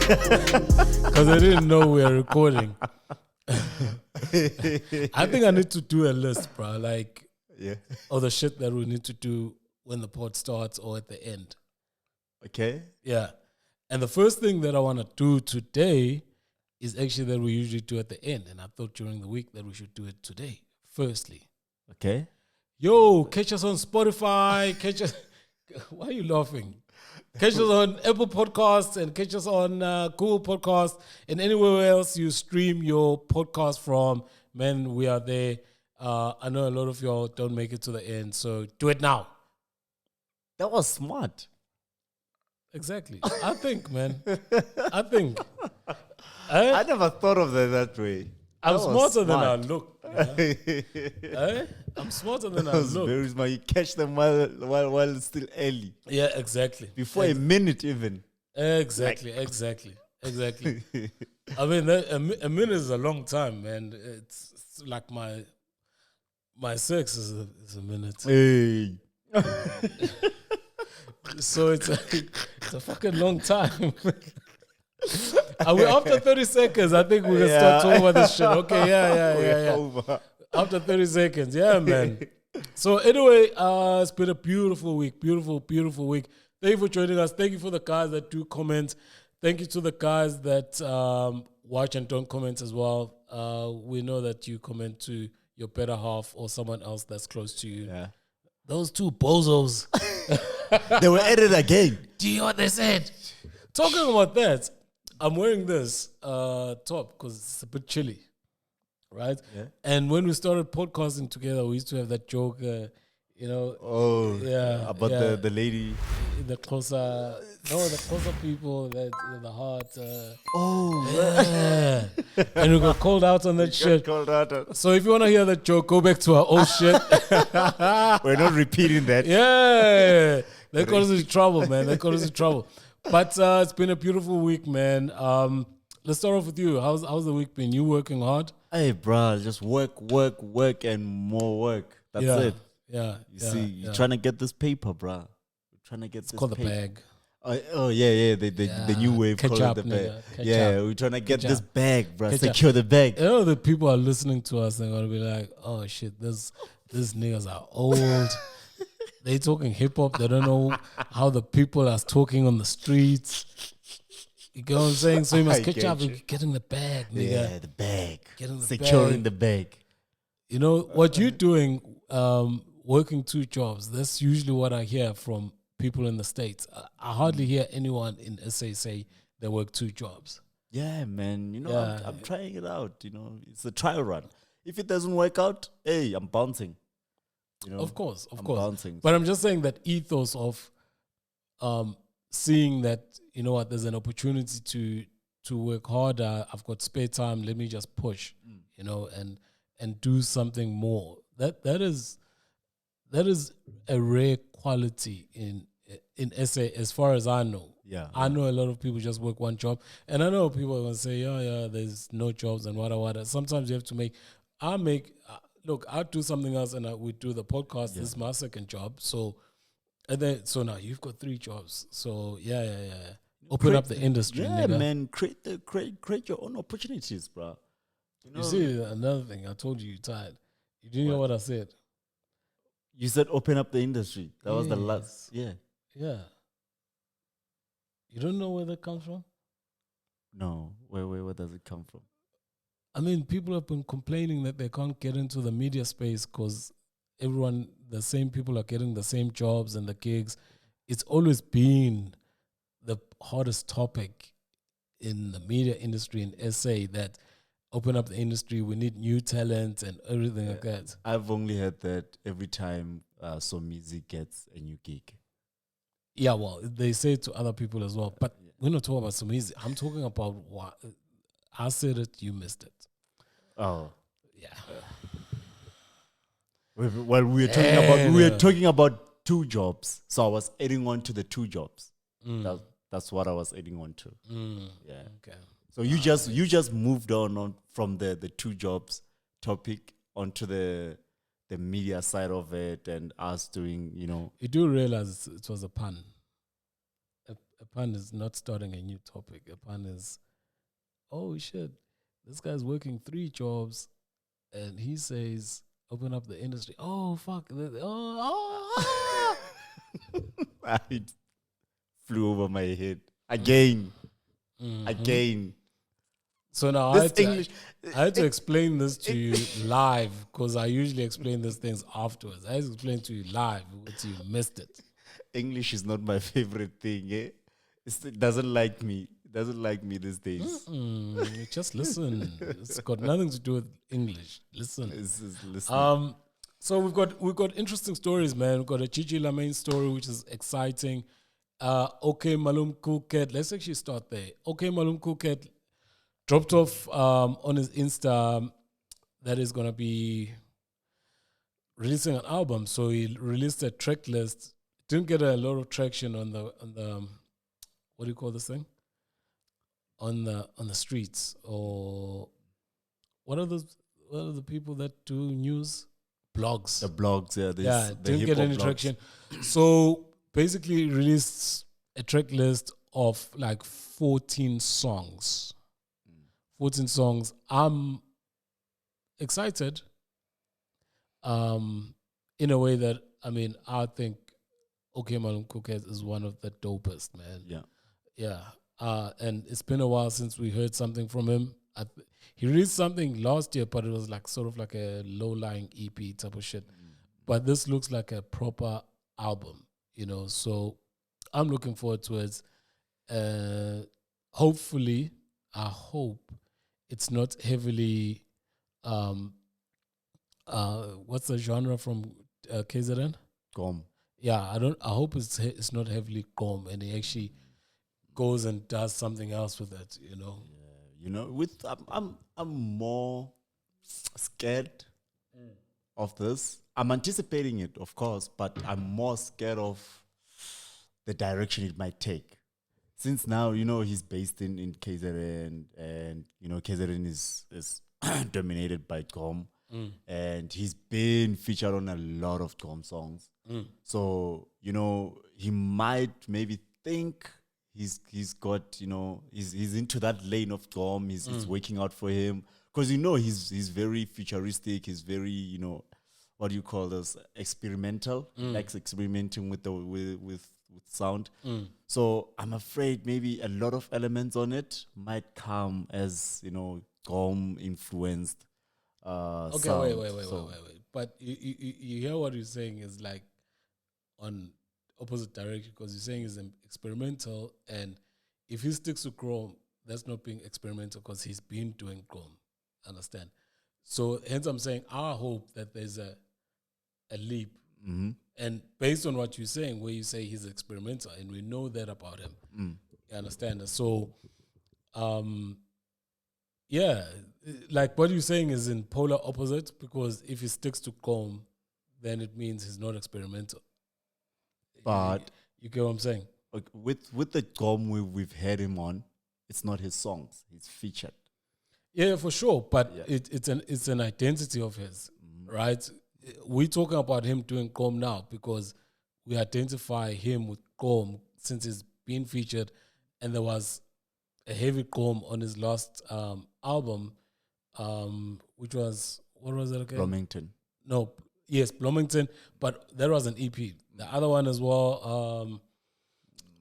Because I didn't know we were recording. I think I need to do a list, bro. Like, of the shit that we need to do when the pod starts or at the end. Okay. Yeah. And the first thing that I want to do today is actually that we usually do at the end. And I thought during the week that we should do it today, firstly. Okay. Yo, catch us on Spotify. Catch us. Why are you laughing? Catch us on Apple Podcasts and catch us on Google Podcasts and anywhere else you stream your podcast from. Man, we are there. I know a lot of y'all don't make it to the end, so do it now. That was smart. Exactly. I think, man. I think. I never thought of that way. I'm smarter than I look. I'm smarter than I look. Very smart. You catch them while it's still early. Yeah, exactly. Before a minute even. Exactly. I mean, a minute is a long time, man. It's like my sex is a minute. Hey. So it's a fucking long time. Are we after 30 seconds? I think we can start talking about this shit. Okay, yeah. Over. After 30 seconds, yeah, man. So anyway, it's been a beautiful week. Beautiful week. Thank you for joining us. Thank you for the guys that do comment. Thank you to the guys that watch and don't comment as well. We know that you comment to your better half or someone else that's close to you. Yeah. Those two bozos. They were at it again. Do you know what they said? Talking about that, I'm wearing this top because it's a bit chilly, right? Yeah. And when we started podcasting together, we used to have that joke, about the lady. The closer people, the heart. And we got called out on that shit. So if you want to hear that joke, go back to our old shit. We're not repeating that. Yeah. They got us in trouble, man. But it's been a beautiful week, man. Let's start off with you. How's the week been? You working hard? Hey, bro, just work, and more work. That's it. Yeah. You see, you're trying to get this paper, bro. It's called the bag. Oh yeah. The new wave called it the bag. We're trying to get this bag, bro. Secure the bag. You know, the people are listening to us. They're gonna be like, "Oh shit, these niggas are old." They talking hip hop. They don't know how the people are talking on the streets. You get what I'm saying? So you must catch up and getting the bag, nigga. Yeah, the bag. Securing the bag. You know what you're doing? Working two jobs. That's usually what I hear from people in the States. I hardly hear anyone in SA say they work two jobs. Yeah, man. You know, I'm trying it out. You know, it's a trial run. If it doesn't work out, hey, I'm bouncing. You know, of course. Bouncing. But I'm just saying that ethos of seeing that, you know what, there's an opportunity to work harder. I've got spare time. Let me just push, you know, and do something more. That is a rare quality in SA, as far as I know. Yeah, I know a lot of people just work one job, and I know people are gonna say, there's no jobs and whatever. Sometimes you have to make. Look, I do something else, and we do the podcast. Yeah. This is my second job, so now you've got three jobs. So open up the industry. Yeah, nigga. Man, create your own opportunities, bro. You see, another thing I told you, you're tired. You didn't hear what I said. You said open up the industry. That was the last. Yeah. Yeah. You don't know where that comes from? No. Where does it come from? I mean, people have been complaining that they can't get into the media space because the same people are getting the same jobs and the gigs. It's always been the hottest topic in the media industry in SA that open up the industry. We need new talent and everything like that. I've only heard that every time Somizi gets a new gig. Yeah, well, they say it to other people as well. But we're not talking about Somizi. I'm talking about what I said it, you missed it. Oh. Yeah. Well, we were talking about two jobs. So I was adding on to the two jobs. That's what I was adding on to. Yeah. Okay. So you just moved on from the two jobs topic onto the media side of it and us doing, you know. You do realize it was a pun. A pun is not starting a new topic. A pun is, oh shit, this guy's working 3 jobs, and he says, open up the industry. Oh fuck! It flew over my head again. Mhm. Again. So now This English. I had to explain this to you live because I usually explain these things afterwards. I had to explain to you live, but you missed it. English is not my favorite thing. Eh? It doesn't like me. It doesn't like me these days. Just listen. It's got nothing to do with English. Listen. It's listening. So we've got interesting stories, man. We've got a Gigi Lamayne story, which is exciting. OkMalumkoolkat. Let's actually start there. OkMalumkoolkat dropped off on his Insta that is gonna be releasing an album. So he released a track list. Didn't get a lot of traction on the what do you call this thing? On the streets, or what are the people that do news? Blogs. The blogs, yeah. Didn't get any traction. So basically released a track list of like 14 songs. 14 songs. I'm excited. In a way that, I mean, I think OkMalumkoolkat is one of the dopest, man. Yeah. Yeah. And it's been a while since we heard something from him. He released something last year, but it was like sort of like a low-lying EP type of shit. But this looks like a proper album, you know. So I'm looking forward to it. Hopefully, I hope it's not heavily. What's the genre from KZN? Gom. Yeah, I hope it's not heavily gom, and he actually goes and does something else with it, you know. Yeah, you know, I'm more scared of this. I'm anticipating it, of course, but I'm more scared of the direction it might take. Since now, you know, he's based in KZN, and you know, KZN is dominated by Gom, and he's been featured on a lot of Gom songs. So, you know, he might maybe think he's got, you know, he's into that lane of Gom. He's working out for him, because you know he's very futuristic. He's very, you know, what do you call this, experimental. He likes experimenting with with sound. So I'm afraid maybe a lot of elements on it might come as, you know, Gom influenced. Okay, sound. wait. But you hear what you're saying is like on opposite direction, because you're saying he's experimental, and if he sticks to Chrome, that's not being experimental because he's been doing Chrome. Understand? So hence I'm saying I hope that there's a leap. And based on what you're saying, where you say he's experimental, and we know that about him, you understand? So, yeah, like what you're saying is in polar opposite, because if he sticks to Chrome, then it means he's not experimental. But you get what I'm saying? With the Gom we've had him on, it's not his songs. He's featured. Yeah, for sure. But it's an identity of his, right? We're talking about him doing Gom now because we identify him with Gom since he's been featured, and there was a heavy Gom on his last album, which was, what was it again? Bloomington. No, yes, Bloomington, but that was an EP. The other one as well,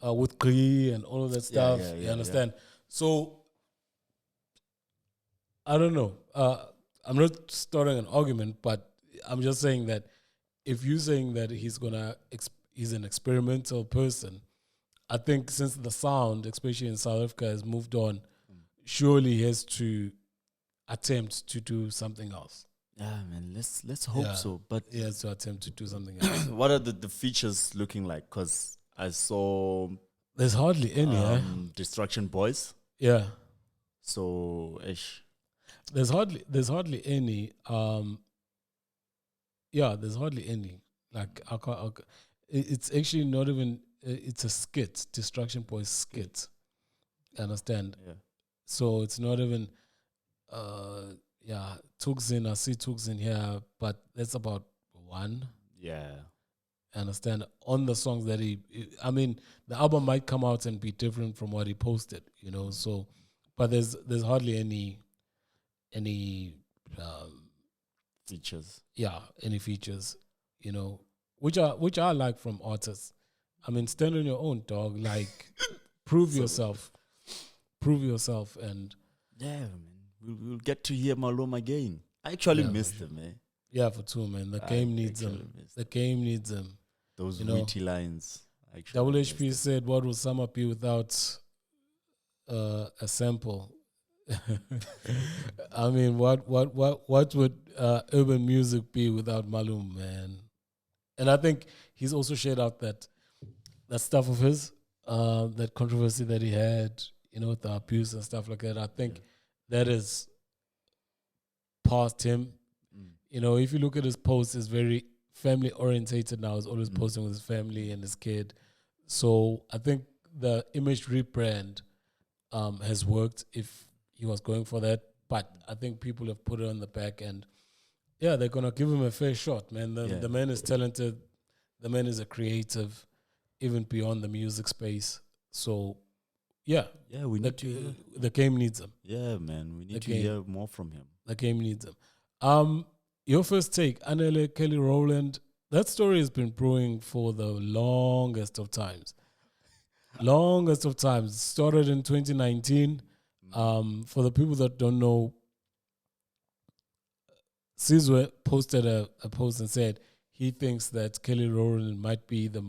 with Gigi and all of that stuff. You understand? Yeah. So I don't know. I'm not starting an argument, but I'm just saying that if you're saying that he's an experimental person, I think since the sound, especially in South Africa, has moved on, surely he has to attempt to do something else. Yeah, man. Let's hope so. But he has to attempt to do something else. What are the features looking like? Because I saw there's hardly any. Distraction Boys. Yeah. So ish. There's hardly any. Yeah, there's hardly any. Like it's actually not even. It's a skit, Distraction Boys skit. Understand? Yeah. So it's not even. Tuxin, I see Tuxin here, but that's about one. Yeah. understand, on the songs that I mean, the album might come out and be different from what he posted, you know. So, but there's hardly any features. Yeah, any features, you know, which I like from artists. I mean, stand on your own, dog. Like, prove yourself, and yeah, man, we'll get to hear Malum again. I actually missed him, man. Yeah, for two, man. The game needs him. The game needs him. Those witty lines. Double HP said, "What would summer be without a sample?" I mean, what would urban music be without Malum, man? And I think he's also shared out that stuff of his, that controversy that he had, you know, with the abuse and stuff like that. I think that is past him. You know, if you look at his posts, it's very family orientated now. He's always posting with his family and his kid. So I think the image rebrand has worked if he was going for that. But I think people have put it on the back, and yeah, they're gonna give him a fair shot, man. The man is talented. The man is a creative, even beyond the music space. So yeah, we need to. The game needs him. Yeah, man, we need to hear more from him. The game needs him. Your first take, Anele, Kelly Rowland. That story has been brewing for the longest of times. It started in 2019. For the people that don't know, Sizwe posted a post and said he thinks that Kelly Rowland might be the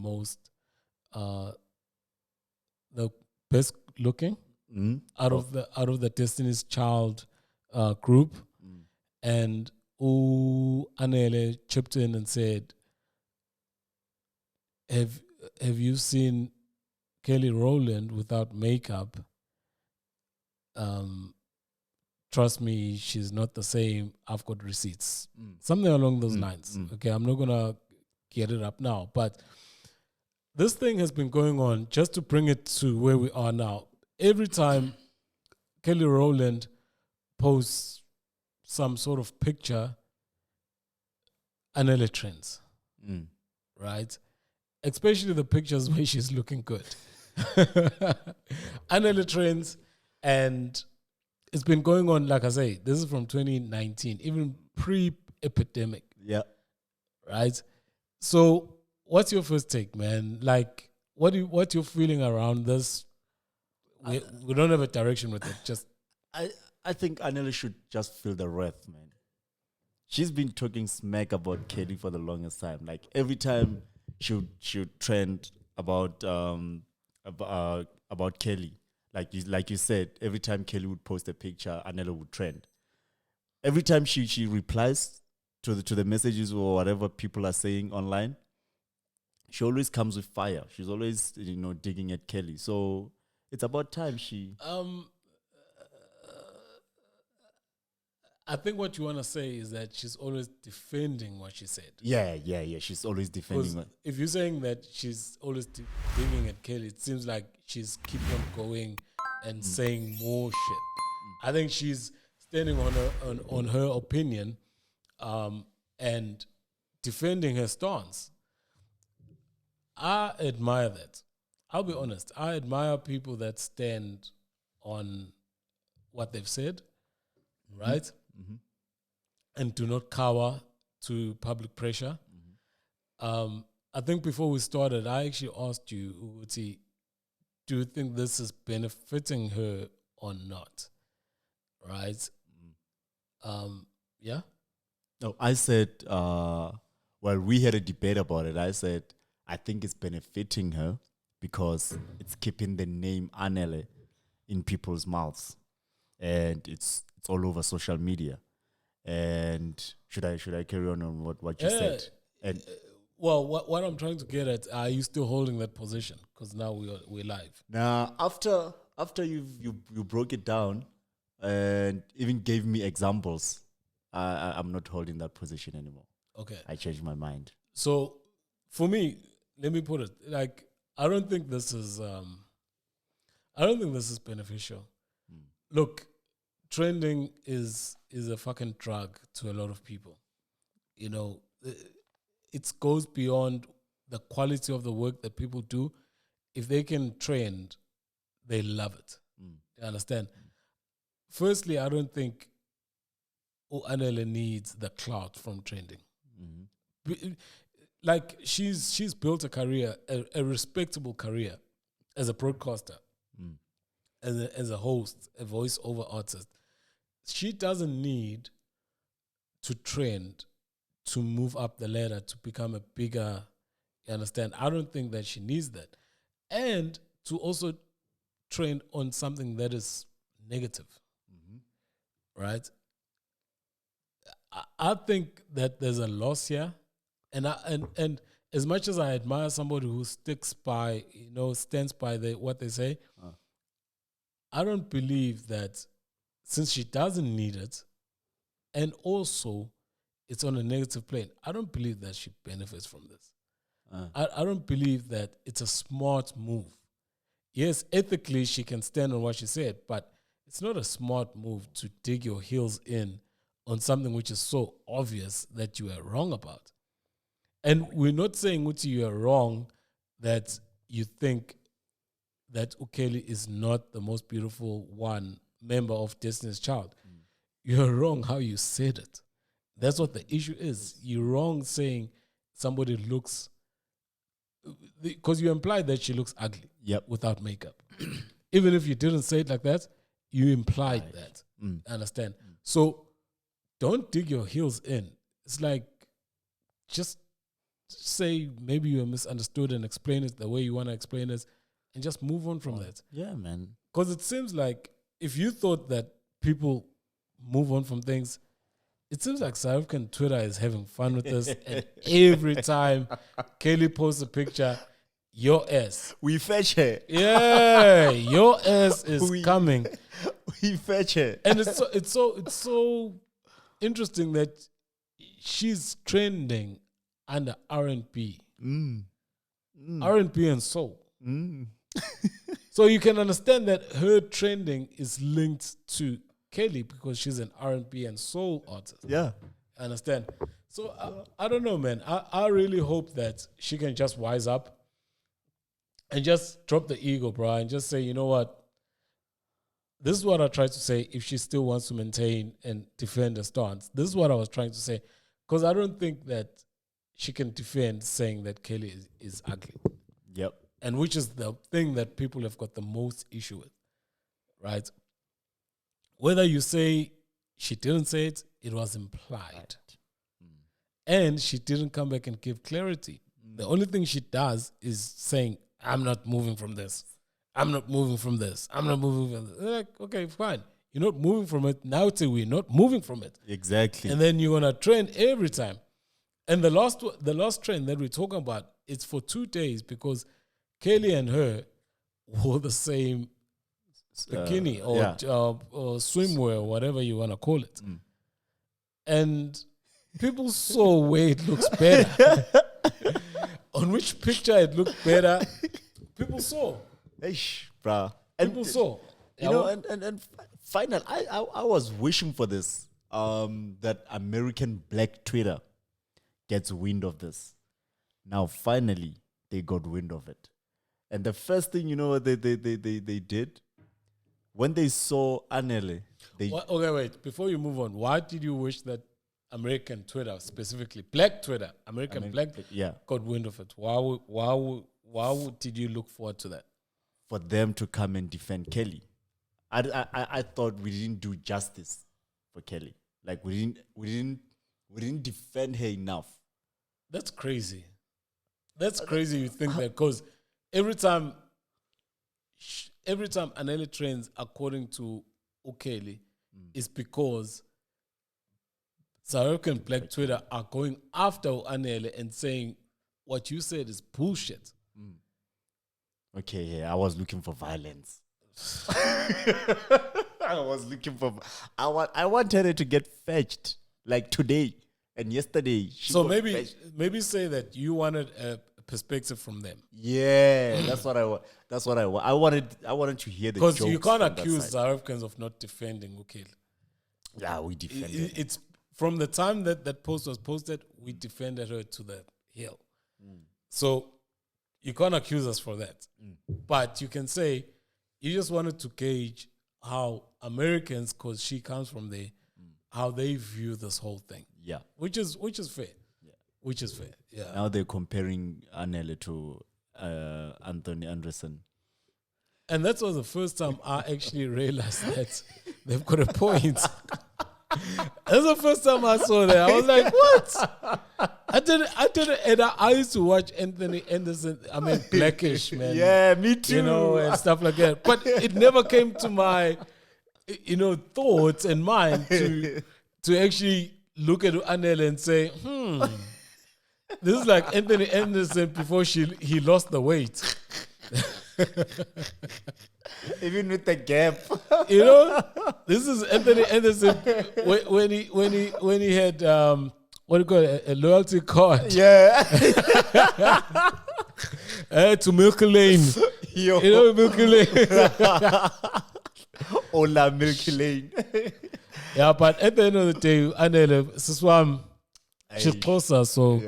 best looking out of the Destiny's Child group, and Anele chipped in and said, "Have you seen Kelly Rowland without makeup? Trust me, she's not the same. I've got receipts." Something along those lines. Okay, I'm not gonna get it up now, but this thing has been going on. Just to bring it to where we are now, every time Kelly Rowland posts some sort of picture, Anele trends, right? Especially the pictures where she's looking good. Anele trends, and it's been going on, like I say, this is from 2019, even pre-epidemic. Yeah. Right? So what's your first take, man? Like, what's your feeling around this? We don't have a direction with it. Just I think Anele should just feel the wrath, man. She's been talking smack about Kelly for the longest time. Like, every time she would trend about Kelly. Like you said, every time Kelly would post a picture, Anele would trend. Every time she replies to the messages or whatever people are saying online, she always comes with fire. She's always, digging at Kelly. So it's about time she. I think what you want to say is that she's always defending what she said. Yeah. She's always defending. If you're saying that she's always digging at Kelly, it seems like she's keep on going and saying more shit. I think she's standing on her opinion, and defending her stance. I admire that. I'll be honest. I admire people that stand on what they've said, right? And do not cower to public pressure. I think before we started, I actually asked you, Uti, do you think this is benefiting her or not? Right? Yeah? No, I said, we had a debate about it. I said, I think it's benefiting her because it's keeping the name Anele in people's mouths. And it's all over social media. And should I carry on what you said? And well, what I'm trying to get at, are you still holding that position? Because now we're live. Now, after you broke it down and even gave me examples, I'm not holding that position anymore. Okay, I changed my mind. So, for me, let me put it like, I don't think this is beneficial. Look, trending is a fucking drug to a lot of people. It goes beyond the quality of the work that people do, if they can trend, they love it. You understand? Firstly, I don't think Anele needs the clout from trending. Like she's built a career, a respectable career as a broadcaster, as a host, a voice-over artist. She doesn't need to trend to move up the ladder to become a bigger, you understand? I don't think that she needs that. And to also trend on something that is negative, right? I think that there's a loss here. And as much as I admire somebody who sticks by, stands by what they say, I don't believe that since she doesn't need it, and also it's on a negative plane, I don't believe that she benefits from this. I don't believe that it's a smart move. Yes, ethically she can stand on what she said, but it's not a smart move to dig your heels in on something which is so obvious that you are wrong about. And we're not saying, Uti, you are wrong that you think that Ukeli is not the most beautiful member of Destiny's Child. You're wrong how you said it. That's what the issue is. You're wrong saying somebody looks, because you implied that she looks ugly without makeup. Even if you didn't say it like that, you implied that. Understand? So don't dig your heels in. It's like, just say maybe you were misunderstood and explain it the way you want to explain it and just move on from that. Yeah, man. Because it seems like if you thought that people move on from things, it seems like South African Twitter is having fun with this. And every time Kelly posts a picture, your ass. We fetch her. Yeah, your ass is coming. We fetch her. And it's so interesting that she's trending under R&B. R&B and soul. So you can understand that her trending is linked to Kelly because she's an R&B and soul artist. Yeah. Understand? So I don't know, man. I really hope that she can just wise up and just drop the ego, bro, and just say, you know what? This is what I tried to say if she still wants to maintain and defend her stance. This is what I was trying to say. Because I don't think that she can defend saying that Kelly is ugly. Yep. And which is the thing that people have got the most issue with, right? Whether you say she didn't say it, it was implied. And she didn't come back and give clarity. The only thing she does is saying, I'm not moving from this. I'm not moving from this. I'm not moving from this. They're like, okay, fine. You're not moving from it. Now say we're not moving from it. Exactly. And then you're going to trend every time. And the last trend that we're talking about, it's for 2 days because Kelly and her wore the same bikini or swimwear or whatever you want to call it. And people saw where it looks better. On which picture it looked better, people saw. Eish, bruh. People saw. You know, and finally, I was wishing for this, that American black Twitter gets wind of this. Now, finally, they got wind of it. And the first thing, you know what they did? When they saw Anele, okay, wait. Before you move on, why did you wish that American Twitter, specifically black Twitter, American black, got wind of it? Why did you look forward to that? For them to come and defend Kelly. I thought we didn't do justice for Kelly. Like we didn't defend her enough. That's crazy. That's crazy. You think that because every time Anele trends according to Ukeli, is because South African black Twitter are going after Anele and saying what you said is bullshit. Okay, yeah, I was looking for violence. I was looking for. I wanted her to get fetched like today and yesterday. So maybe say that you wanted a perspective from them. Yeah, that's what I want. That's what I want. I wanted to hear the jokes. Because you can't accuse South Africans of not defending Ukeli. Yeah, we defended. It's from the time that post was posted, we defended her to the hill. So you can't accuse us for that. But you can say you just wanted to gauge how Americans, because she comes from there, how they view this whole thing. Yeah. Which is fair. Yeah. Which is fair. Yeah. Now they're comparing Anele to Anthony Anderson. And that was the first time I actually realized that they've got a point. That's the first time I saw that. I was like, what? I didn't, and I used to watch Anthony Anderson, I mean, Blackish, man. Yeah, me too. You know, and stuff like that. But it never came to my, thoughts and mind to actually look at Anele and say, this is like Anthony Anderson before he lost the weight. Even with the gap. This is Anthony Anderson when he had what do you call it, a loyalty card. Yeah. To Milky Lane. Yo. Milky Lane. Ola Milky Lane. Yeah, but at the end of the day, Anele, Siswam, she's closer, so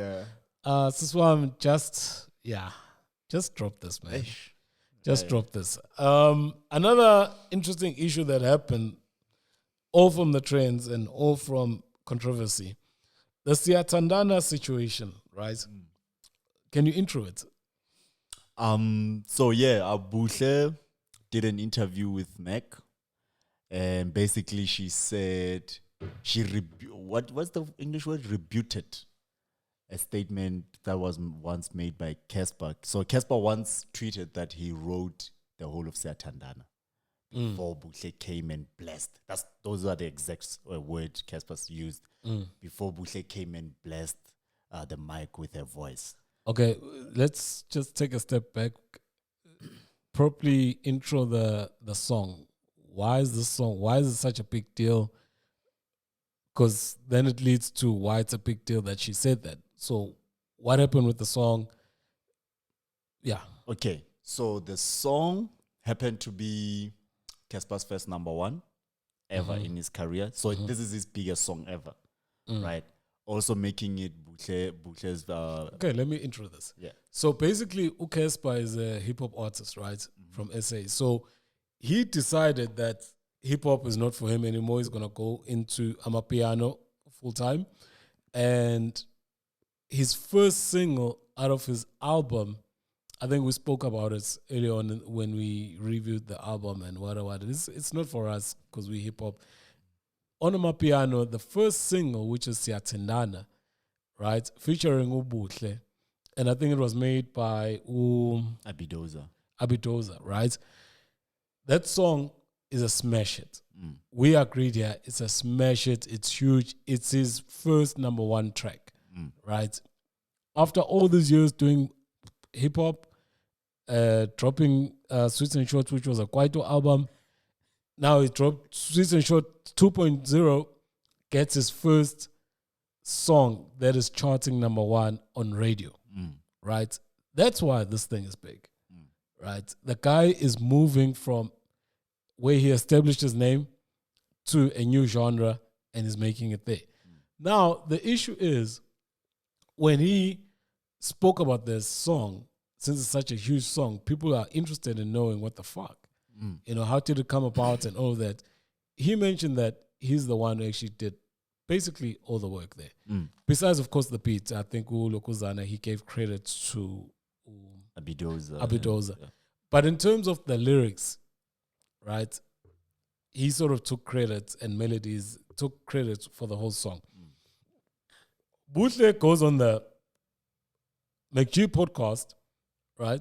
Siswam just drop this, man. Just drop this. Another interesting issue that happened, all from the trends and all from controversy, the Siyathandana situation, right? Can you intro it? So yeah, Abuhle did an interview with Mac, and basically she said what's the English word? Rebuted a statement that was once made by Casper. So Casper once tweeted that he wrote the whole of Siyathandana before Buhle came and blessed. Those are the exact words Casper used before Buhle came and blessed the mic with her voice. Okay, let's just take a step back. Properly intro the song. Why is this song? Why is it such a big deal? Because then it leads to why it's a big deal that she said that. So what happened with the song? Yeah. Okay. So the song happened to be Casper's first number one ever in his career. So this is his biggest song ever, right? Also making it Buhle's... okay, let me intro this. Yeah. So basically, Casper is a hip-hop artist, right? From SA. So he decided that hip-hop is not for him anymore. He's going to go into amapiano full-time. And his first single out of his album, I think we spoke about it earlier on when we reviewed the album and what. It's not for us because we hip hop. On my piano, the first single, which is Siyathandana, right, featuring Ubuhle, and I think it was made by Abidoza, right? That song is a smash hit. We agreed here, it's a smash hit. It's huge. It's his first number one track. Right? After all these years doing hip hop, dropping Sweets and Shorts, which was a Kwaito album, now he dropped Sweets and Shorts 2.0, gets his first song that is charting number one on radio. Right? That's why this thing is big. Right? The guy is moving from where he established his name to a new genre and is making it there. Now, the issue is, when he spoke about this song, since it's such a huge song, people are interested in knowing what the fuck. How did it come about and all that. He mentioned that he's the one who actually did basically all the work there. Besides, of course, the beats. I think Lokuzana, he gave credit to Abidoza. Yeah. But in terms of the lyrics, right, he sort of took credit and melodies, took credit for the whole song. Buhle goes on the McG podcast, right?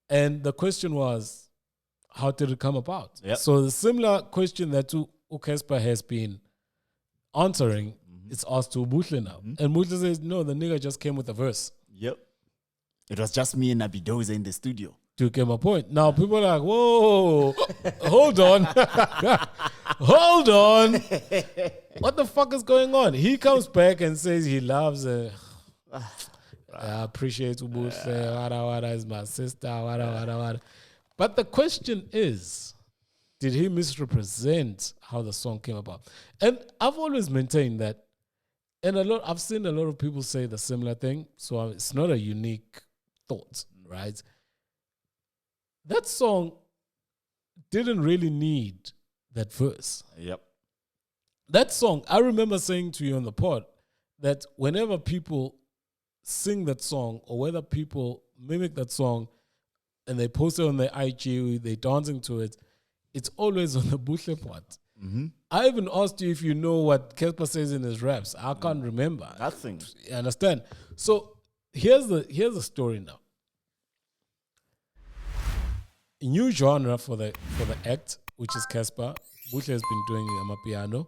And the question was, how did it come about? Yep. So the similar question that Casper has been answering, it's asked to Buhle now. And Buhle says, no, the nigga just came with a verse. Yep. It was just me and Abidoza in the studio. To get my point. Now people are like, whoa, hold on. Hold on. What the fuck is going on? He comes back and says he loves I appreciate Ubuhle, wada is my sister, wada. But the question is, did he misrepresent how the song came about? And I've always maintained that, and I've seen a lot of people say the similar thing, so it's not a unique thoughts, right? That song didn't really need that verse. Yep. That song, I remember saying to you on the pod that whenever people sing that song or whether people mimic that song and they post it on their IG, they're dancing to it, it's always on the Buhle part. I even asked you if you know what Casper says in his raps. I can't remember. Nothing. You understand? So here's the story now. A new genre for the act, which is Casper. Buhle has been doing amapiano.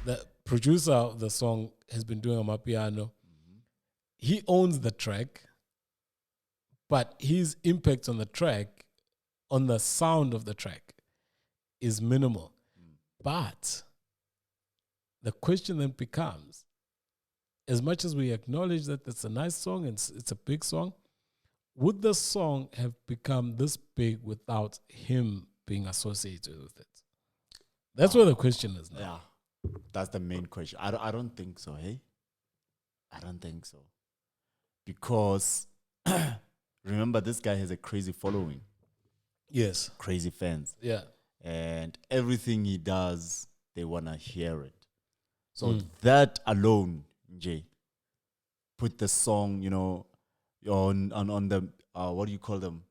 The producer of the song has been doing amapiano. He owns the track, but his impact on the track, on the sound of the track, is minimal. But the question then becomes, as much as we acknowledge that it's a nice song, it's a big song, would the song have become this big without him being associated with it? That's where the question is now. Yeah, that's the main question. I don't think so, hey? I don't think so. Because, remember, this guy has a crazy following. Yes. Crazy fans. Yeah. And everything he does, they want to hear it. So that alone, Jay, put the song, you know, on the, what do you call them?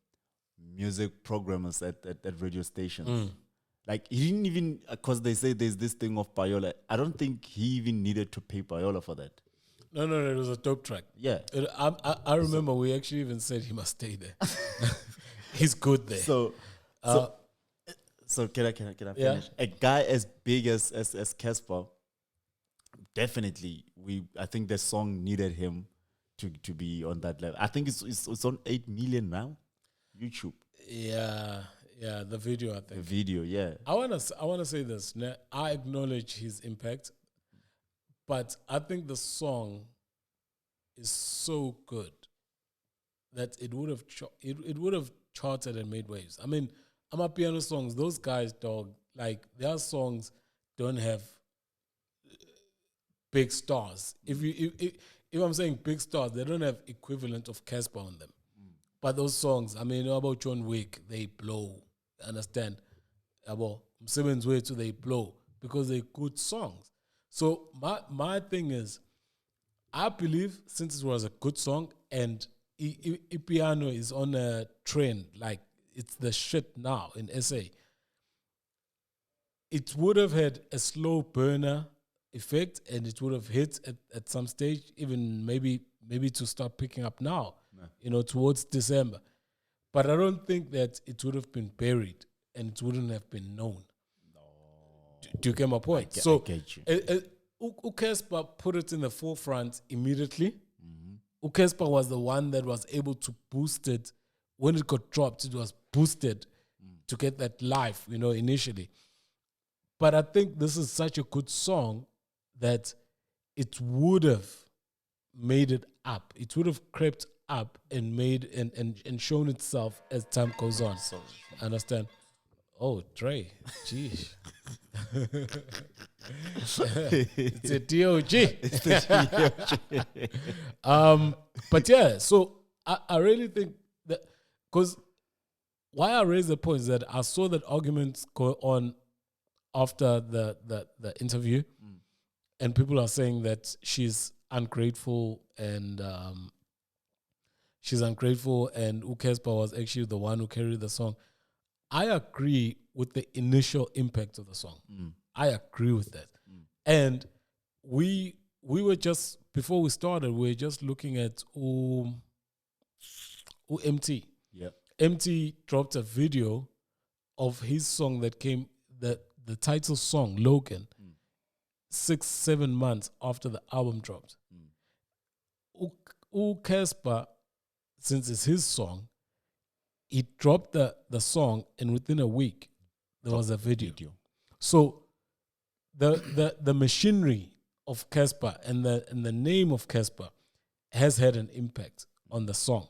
Music programmers at radio stations. Like, he didn't even, because they say there's this thing of Payola. I don't think he even needed to pay Payola for that. No, it was a dope track. Yeah. I remember we actually even said he must stay there. He's good there. So can I finish? Yeah. A guy as big as Casper, definitely I think the song needed him to be on that level. I think it's on 8 million now, YouTube. Yeah, the video, I think. The video, yeah. I wanna say this. I acknowledge his impact, but I think the song is so good that it would have charted and made waves. I mean, amapiano songs, those guys, dog, like their songs don't have big stars. If I'm saying big stars, they don't have equivalent of Casper on them. But those songs, I mean, you know about John Wick, they blow. Understand? About Simmons Way too, they blow because they're good songs. So my thing is, I believe since it was a good song and piano is on a trend, like it's the shit now in SA, it would have had a slow burner effect and it would have hit at some stage, even maybe to start picking up now, you know, towards December. But I don't think that it would have been buried and it wouldn't have been known. No. Do you get my point? I get you. Casper put it in the forefront immediately. Casper was the one that was able to boost it. When it got dropped, it was boosted to get that life, you know, initially. But I think this is such a good song that it would have made it up. It would have crept up and made and shown itself as time goes on. So, understand? Oh, Trey, geez. It's a DOG. It's the DOG. But yeah, so I really think that, because why I raise the point is that I saw that arguments go on after the interview, and people are saying that she's ungrateful and Casper was actually the one who carried the song. I agree with the initial impact of the song. I agree with that. And we were just, before we started, we were just looking at MT. Yeah. MT dropped a video of his song that came, the title song, Logan, 6-7 months after the album dropped. Casper, since it's his song, he dropped the song and within a week there was a video. So the machinery of Casper and the name of Casper has had an impact on the song.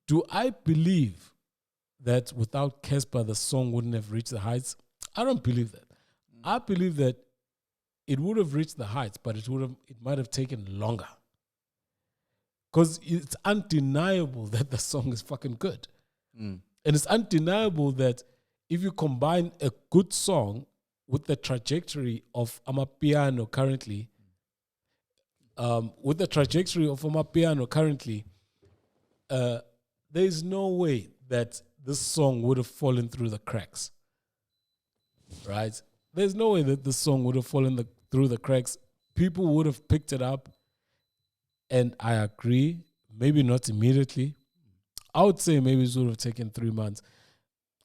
Do I believe that without Casper the song wouldn't have reached the heights? I don't believe that. I believe that it would have reached the heights, but it might have taken longer. Because it's undeniable that the song is fucking good. And it's undeniable that if you combine a good song with the trajectory of Amapiano currently, there is no way that this song would have fallen through the cracks. Right? There's no way that this song would have fallen through the cracks. People would have picked it up. And I agree, maybe not immediately. I would say maybe it would have taken 3 months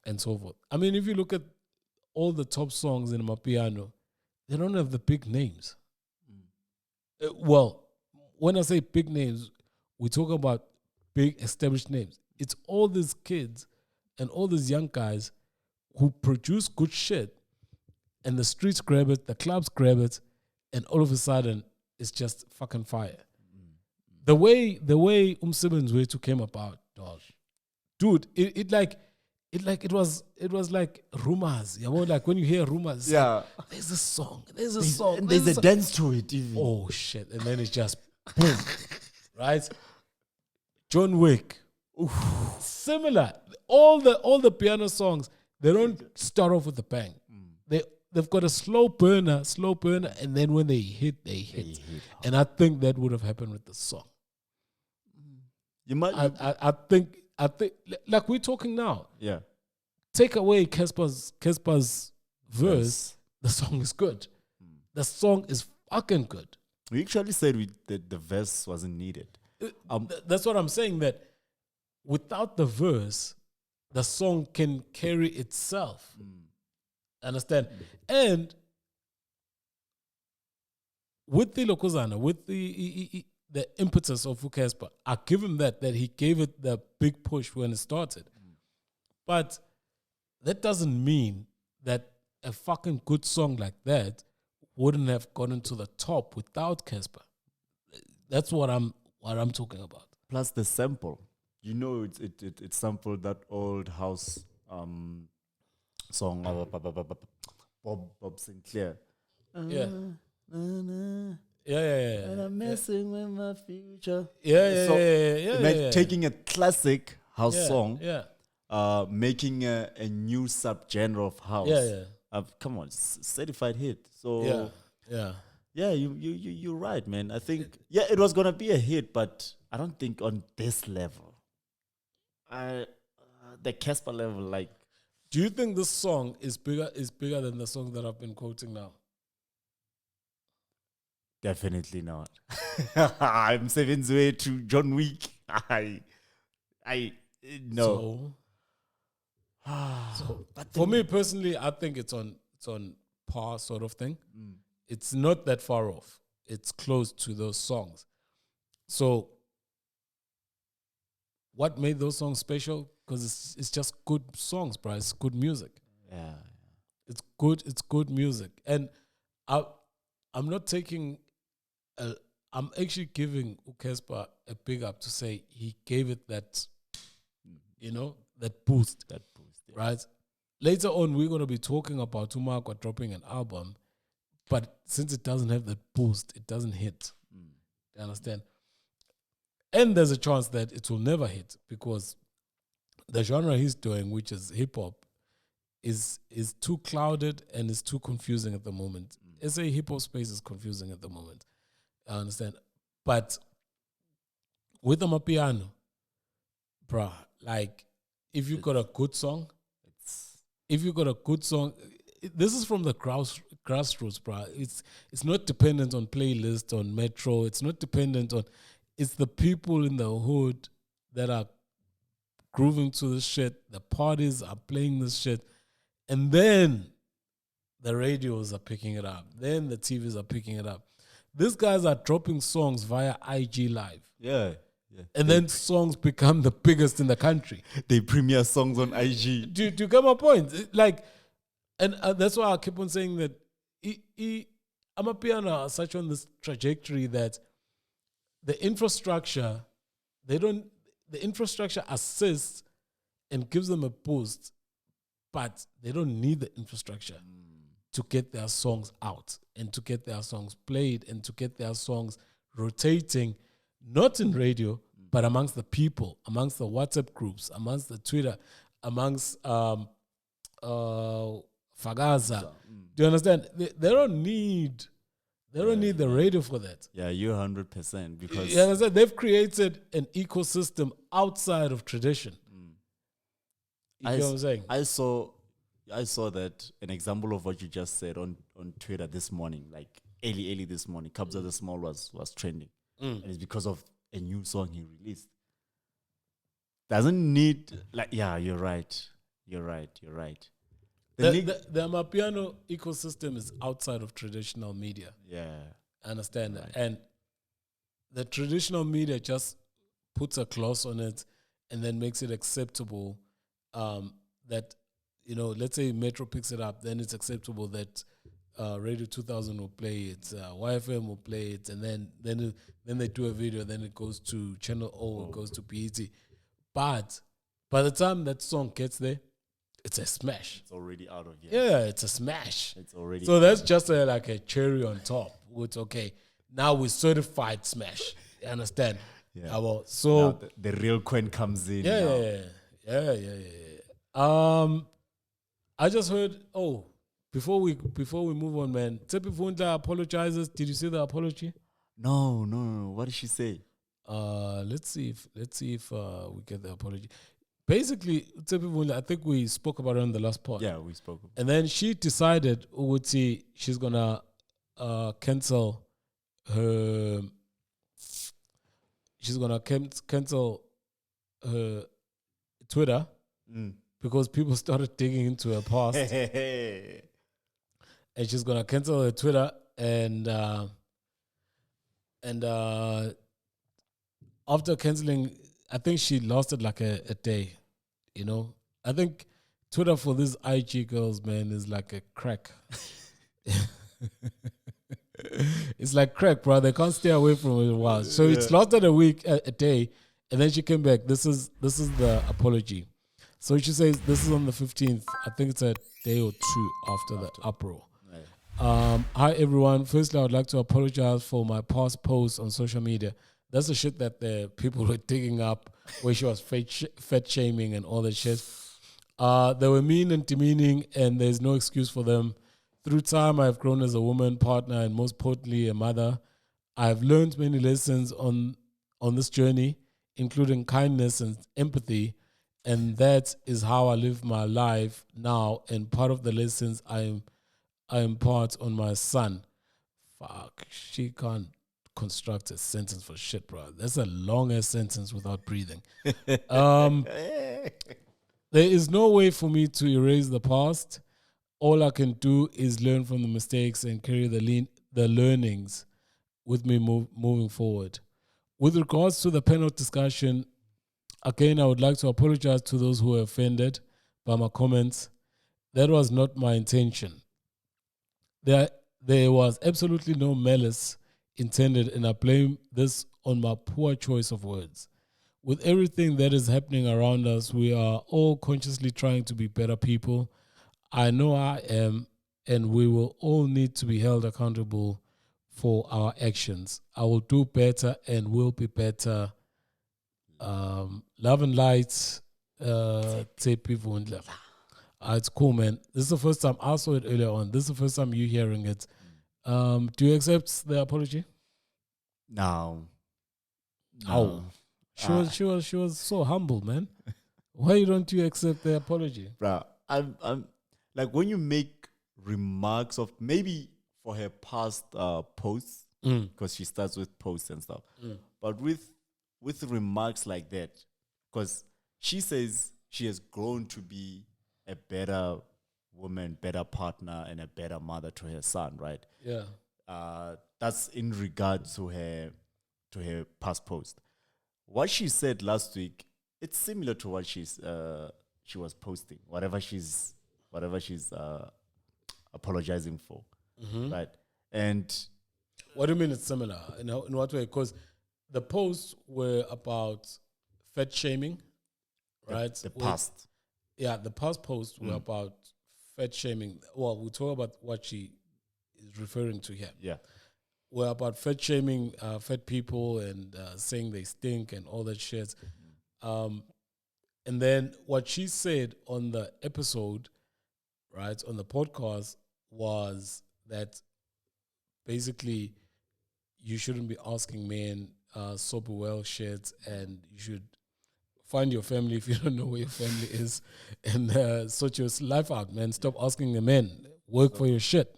and so forth. I mean, if you look at all the top songs in Amapiano, they don't have the big names. Well, when I say big names, we talk about big established names. It's all these kids and all these young guys who produce good shit, and the streets grab it, the clubs grab it, and all of a sudden it's just fucking fire. The way Umsebenzi Wethu came about, dog, dude, it was like rumors. You know, like when you hear rumors, Yeah. like, there's a song, and There's a dance to it even. oh shit, and then it's just boom, right? John Wick, similar. All the piano songs, they don't start off with a bang. They've got a slow burner, and then when they hit. And I think that would have happened with the song. You might. I think like we're talking now. Yeah. Take away Casper's verse, the song is good. The song is fucking good. We actually said that the verse wasn't needed. That's what I'm saying, that without the verse, the song can carry itself. Understand? And with the Lokozana, with the impetus of Casper, I give him that he gave it the big push when it started. But that doesn't mean that a fucking good song like that wouldn't have gotten to the top without Casper. That's what I'm talking about. Plus the sample. You know, it sampled that old house song of Bob Sinclair. Yeah. And I'm messing with my future. Taking a classic house song, yeah, making a new subgenre of house. Come on, certified hit. So you're right, man. I think it was gonna be a hit, but I don't think on this level. The Casper level, like. Do you think this song is bigger than the song that I've been quoting now? Definitely not. I'm Seven's way to John Wick. No. So for me personally, I think it's on par sort of thing. It's not that far off. It's close to those songs. So what made those songs special? Because it's just good songs, bro. It's good music. Yeah. It's good music. And I'm not taking I'm actually giving Casper a big up to say he gave it that, that boost. Yeah. Right? Later on, we're going to be talking about Tumakwa dropping an album, but since it doesn't have that boost, it doesn't hit. You understand? And there's a chance that it will never hit because the genre he's doing, which is hip-hop, is too clouded and is too confusing at the moment. SA hip-hop space is confusing at the moment. I understand. But with the Amapiano, bruh, like, if you got a good song, this is from the grassroots, bruh. It's not dependent on playlist, on Metro. It's not dependent on... It's the people in the hood that are grooving to this shit. The parties are playing this shit. And then the radios are picking it up. Then the TVs are picking it up. These guys are dropping songs via IG Live. Yeah. And then songs become the biggest in the country. They premiere songs on IG. Do you get my point? And that's why I keep on saying that Amapiano are such on this trajectory that the infrastructure assists and gives them a boost, but they don't need the infrastructure to get their songs out and to get their songs played and to get their songs rotating not in radio, but amongst the people, amongst the WhatsApp groups, amongst the Twitter, amongst Fagaza. Do you understand? They don't need the radio for that. Yeah, you're 100% because You understand? They've created an ecosystem outside of tradition. You know what I'm saying? I saw that an example of what you just said on Twitter this morning, like early this morning. Kabza the Small was trending, and it's because of a new song he released. Doesn't need you're right. The Amapiano ecosystem is outside of traditional media. Yeah, I understand right. that. And the traditional media just puts a gloss on it and then makes it acceptable that, let's say Metro picks it up, then it's acceptable that Radio 2000 will play it, YFM will play it, and then they do a video, then it goes to Channel O, it goes to BET. But by the time that song gets there, it's a smash. It's already out of here. Yeah, it's a smash. It's already so that's just like a cherry on top. It's okay. Now we certified smash. You understand? Yeah. So now the real Quen comes in. Yeah. I just heard. Oh, before we move on, man. Tshepi Vundla apologizes. Did you see the apology? No. What did she say? Let's see if we get the apology. Basically, Tshepi Vundla, I think we spoke about it on the last part. Yeah, we spoke. And then she decided, she's gonna cancel her. She's gonna cancel her Twitter because people started digging into her past, and she's gonna cancel her Twitter and after canceling, I think she lasted like a day, I think Twitter for these IG girls, man, is like a crack. It's like crack, bro. They can't stay away from it a while. So it's lasted a week, a day, and then she came back. This is the apology. So she says this is on the 15th. I think it's a day or two after the uproar. Right. Hi everyone. Firstly, I would like to apologize for my past posts on social media. That's the shit that the people were digging up, where she was fat shaming and all that shit. They were mean and demeaning, and there's no excuse for them. Through time, I've grown as a woman, partner, and most importantly, a mother. I've learned many lessons on this journey, including kindness and empathy, and that is how I live my life now. And part of the lessons I impart on my son. Fuck, she can't construct a sentence for shit, bro. That's a long-ass sentence without breathing. There is no way for me to erase the past. All I can do is learn from the mistakes and carry the learnings with me moving forward. With regards to the panel discussion, again, I would like to apologize to those who were offended by my comments. That was not my intention. There was absolutely no malice intended, and I blame this on my poor choice of words. With everything that is happening around us, we are all consciously trying to be better people. I know I am, and we will all need to be held accountable for our actions. I will do better and will be better. Love and light, Tshepi Vundla. It's cool, man. This is the first time I saw it earlier on. This is the first time you hearing it. Do you accept the apology? No. She was so humble, man. Why don't you accept the apology? Bro, I'm like, when you make remarks of maybe for her past posts, because she starts with posts and stuff, but with remarks like that, because she says she has grown to be a better woman, better partner, and a better mother to her son, right? Yeah. That's in regard to her past post. What she said last week, it's similar to what she was posting, whatever she's apologizing for, right? And what do you mean it's similar? In what way? Because the posts were about fat shaming, right? The past. Yeah, the past posts were about fat shaming. Well, we talk about what she is referring to here. Yeah. were about fat shaming fat people and saying they stink and all that shit. And then what she said on the episode, right, on the podcast, was that basically you shouldn't be asking men super well shit, and you should find your family if you don't know where your family is, and sort your life out, man. Stop asking the men. Work for your shit.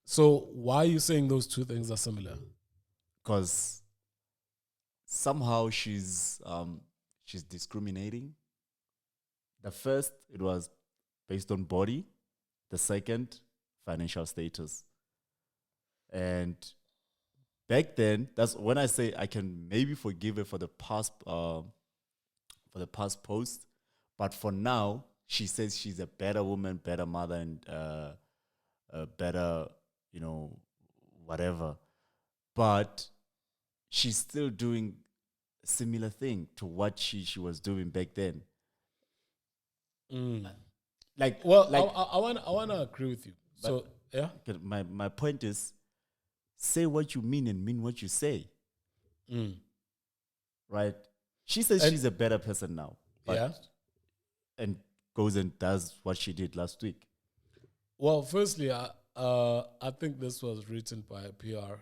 So why are you saying those two things are similar? Because somehow she's discriminating. The first, it was based on body. The second, financial status. And back then, that's when I say I can maybe forgive her for the past post, but for now, she says she's a better woman, better mother, and a better, whatever. But she's still doing a similar thing to what she was doing back then. I want to agree with you. So yeah, my point is, say what you mean and mean what you say. Right? She says she's a better person now. And goes and does what she did last week. Well, firstly, I think this was written by a PR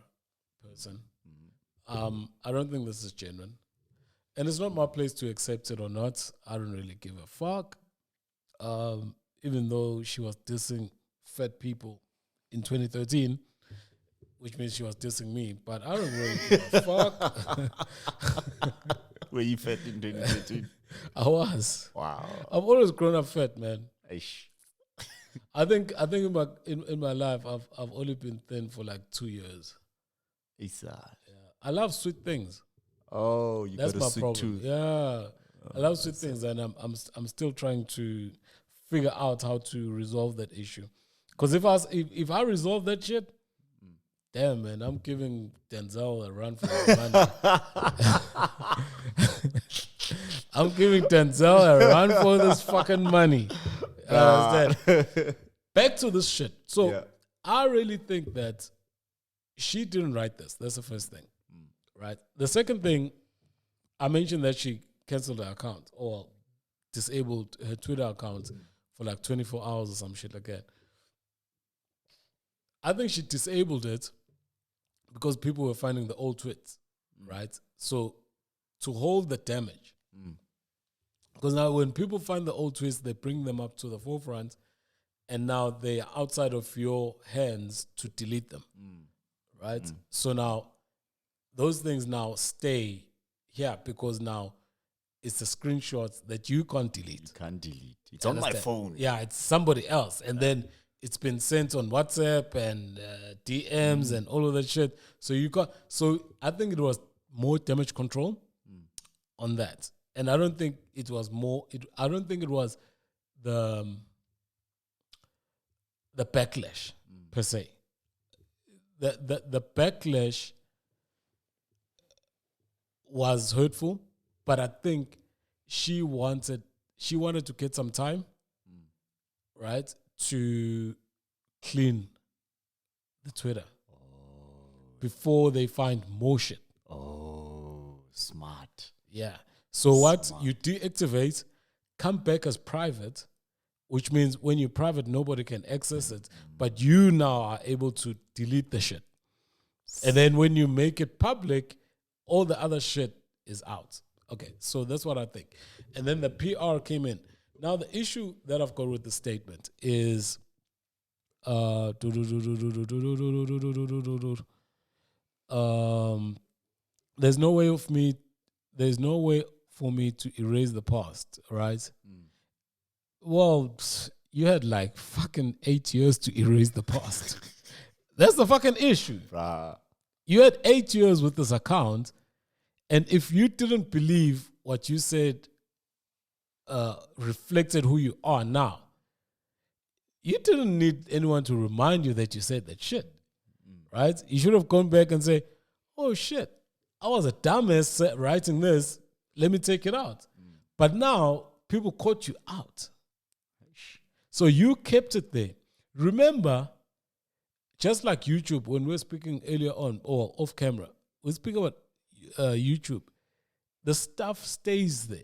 person. I don't think this is genuine. And it's not my place to accept it or not. I don't really give a fuck. Even though she was dissing fat people in 2013, which means she was dissing me, but I don't really give a fuck. Were you fat in 2013? I was. Wow. I've always grown up fat, man. Eish. I think in my life I've only been thin for like 2 years. It's Yeah. I love sweet things. Oh, that's got a my sweet problem. tooth. Yeah. I love sweet things, and I'm still trying to figure out how to resolve that issue. Because if I resolve that shit, damn, man, I'm giving Denzel a run for his money. I'm giving Denzel a run for this fucking money. Back to this shit. So I really think that she didn't write this. That's the first thing, right? The second thing, I mentioned that she canceled her account or disabled her Twitter account for like 24 hours or some shit like that. I think she disabled it because people were finding the old tweets, right? So to hold the damage. Because now when people find the old tweets, they bring them up to the forefront, and now they are outside of your hands to delete them, right? So now those things now stay here because now it's the screenshots that you can't delete. You can't delete. It's on my phone. Yeah, it's somebody else. And then it's been sent on WhatsApp and DMs and all of that shit. So you got. So I think it was more damage control on that, and I don't think it was more. I don't think it was the backlash per se. The backlash was hurtful, but I think she wanted to get some time, right, to clean the Twitter before they find more shit. Oh, smart. Yeah. So what you deactivate, come back as private, which means when you're private, nobody can access it, but you now are able to delete the shit. And then when you make it public, all the other shit is out. Okay, so that's what I think. And then the PR came in. Now the issue that I've got with the statement is there's no way for me to erase the past, right? Well, you had like fucking 8 years to erase the past. That's the fucking issue. You had 8 years with this account, and if you didn't believe what you said reflected who you are now, you didn't need anyone to remind you that you said that shit, right? You should have gone back and say, oh shit, I was a dumbass writing this, let me take it out. But now, people caught you out. So you kept it there. Remember, just like YouTube, when we were speaking earlier on or off camera, we speak about YouTube. The stuff stays there.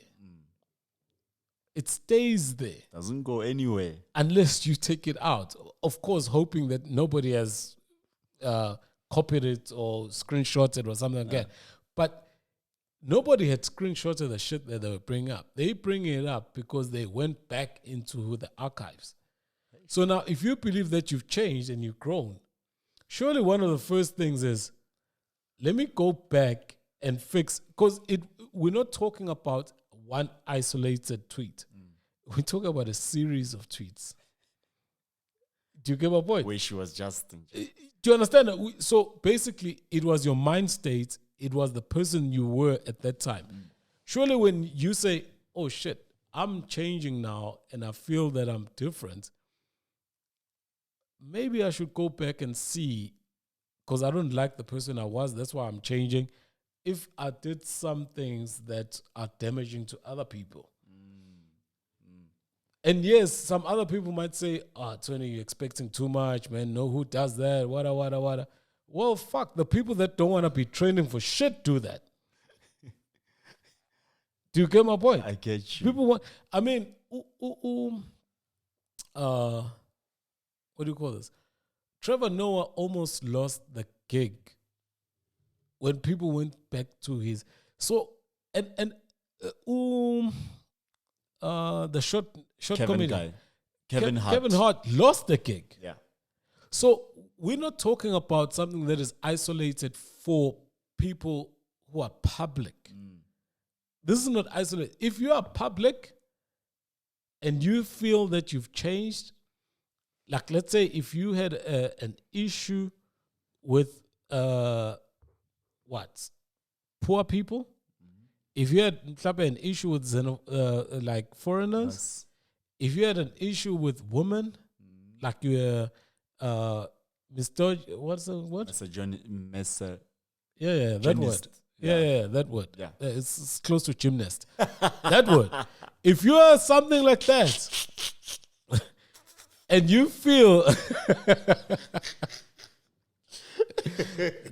It stays there. Doesn't go anywhere. Unless you take it out. Of course, hoping that nobody has copied it or screenshotted or something like that. But nobody had screenshotted the shit that they were bringing up. They bring it up because they went back into the archives. So now, if you believe that you've changed and you've grown, surely one of the first things is, let me go back and fix, because we're not talking about one isolated tweet. We're talking about a series of tweets. Do you get my point? Where she was just... Do you understand that? So basically, it was your mind state. It was the person you were at that time. Surely when you say, oh shit, I'm changing now and I feel that I'm different, maybe I should go back and see, because I don't like the person I was. That's why I'm changing. If I did some things that are damaging to other people. And yes, some other people might say, Tony, you're expecting too much, man. No, who does that? Wada. Well, fuck, the people that don't want to be training for shit do that. Do you get my point? I get you. People want, I mean, what do you call this? Trevor Noah almost lost the gig when people went back to his. So, the short Kevin comedy guy. Kevin Hart. Kevin Hart lost the gig. Yeah. So we're not talking about something that is isolated for people who are public. This is not isolated. If you are public and you feel that you've changed, like let's say if you had an issue with poor people, if you had an issue with like foreigners, if you had an issue with women, like you Mr. What's the word? Mr. Yeah, that Gymnast. word. Yeah, that word. Yeah. It's close to gymnast. That word. If you are something like that, and you feel,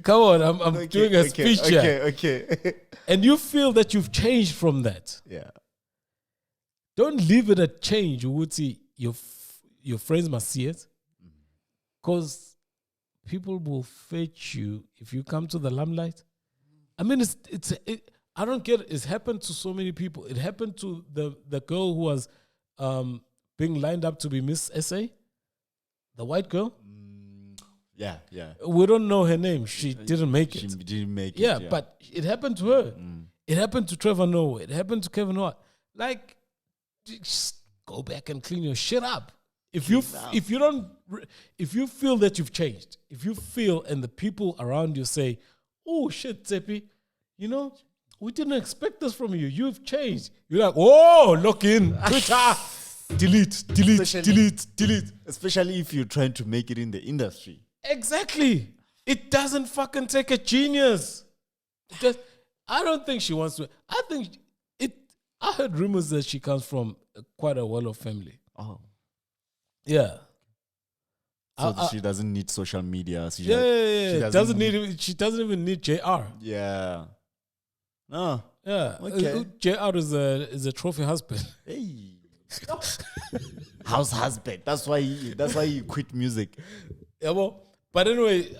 come on, I'm doing a speech here. Okay. And you feel that you've changed from that. Yeah. Don't leave it at change. You would see your friends must see it, because people will fetch you if you come to the limelight. I mean, I don't get it. It's happened to so many people. It happened to the girl who was being lined up to be Miss SA, the white girl. Yeah. We don't know her name. She didn't make it. She didn't make it. Yeah, but it happened to her. It happened to Trevor Noah. It happened to Kevin Hart. Like, just go back and clean your shit up. If you feel that you've changed, if you feel and the people around you say, oh shit, Tshepi, we didn't expect this from you. You've changed. You're like, oh, look in Twitter. Delete. Especially if you're trying to make it in the industry. Exactly. It doesn't fucking take a genius. I don't think she wants to. I heard rumors that she comes from quite a well-off family. Oh. Yeah. So she doesn't need social media. She doesn't even need JR. Yeah. No. Yeah. Okay. JR is a trophy husband. Hey. House husband. That's why he quit music. Yeah, well, but anyway,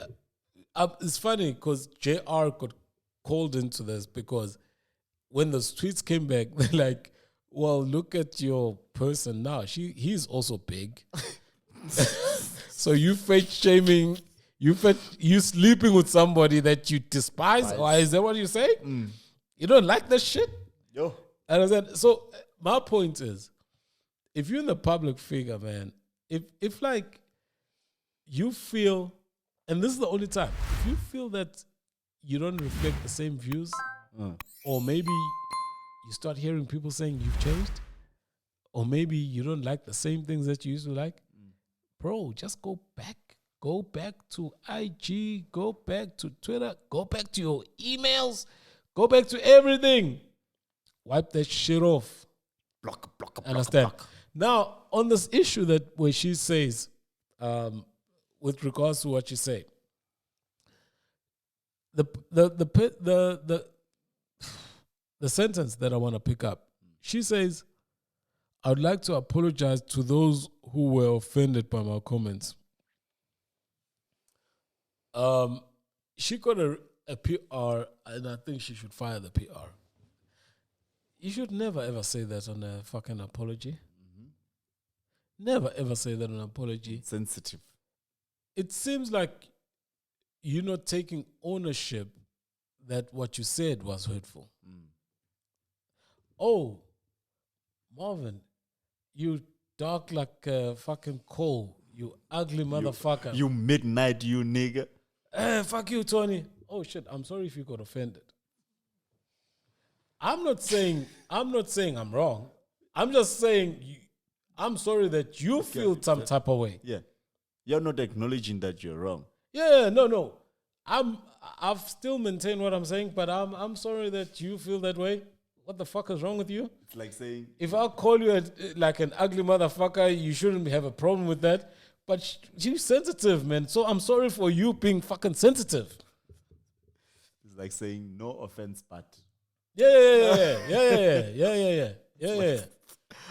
it's funny because JR got called into this because when the tweets came back, they're like, well, look at your person now. He's also big. So you fetch shaming, you sleeping with somebody that you despise? Or is that what you say? You don't like that shit? Yo. And I said, so my point is, if you're in the public figure, man, if like you feel, and this is the only time, if you feel that you don't reflect the same views, or maybe you start hearing people saying you've changed, or maybe you don't like the same things that you used to like, bro, just go back to IG, go back to Twitter, go back to your emails, go back to everything. Wipe that shit off. Block. Understand? Now, on this issue where she says, with regards to what you say. The sentence that I want to pick up. She says, "I would like to apologize to those who were offended by my comments." She got a PR, and I think she should fire the PR. You should never ever say that on a fucking apology. Never ever say that on an apology. Sensitive. It seems like you're not taking ownership that what you said was hurtful. Oh, Marvin, you dark like fucking coal. You ugly motherfucker. You midnight, you nigga. Fuck you, Tony. Oh shit, I'm sorry if you got offended. I'm not saying I'm wrong. I'm just saying I'm sorry that you feel some type of way. Yeah. You're not acknowledging that you're wrong. Yeah, no. I've still maintained what I'm saying, but I'm sorry that you feel that way. What the fuck is wrong with you? It's like saying, if I call you like an ugly motherfucker, you shouldn't have a problem with that. But you're sensitive, man. So I'm sorry for you being fucking sensitive. It's like saying no offense, but Yeah.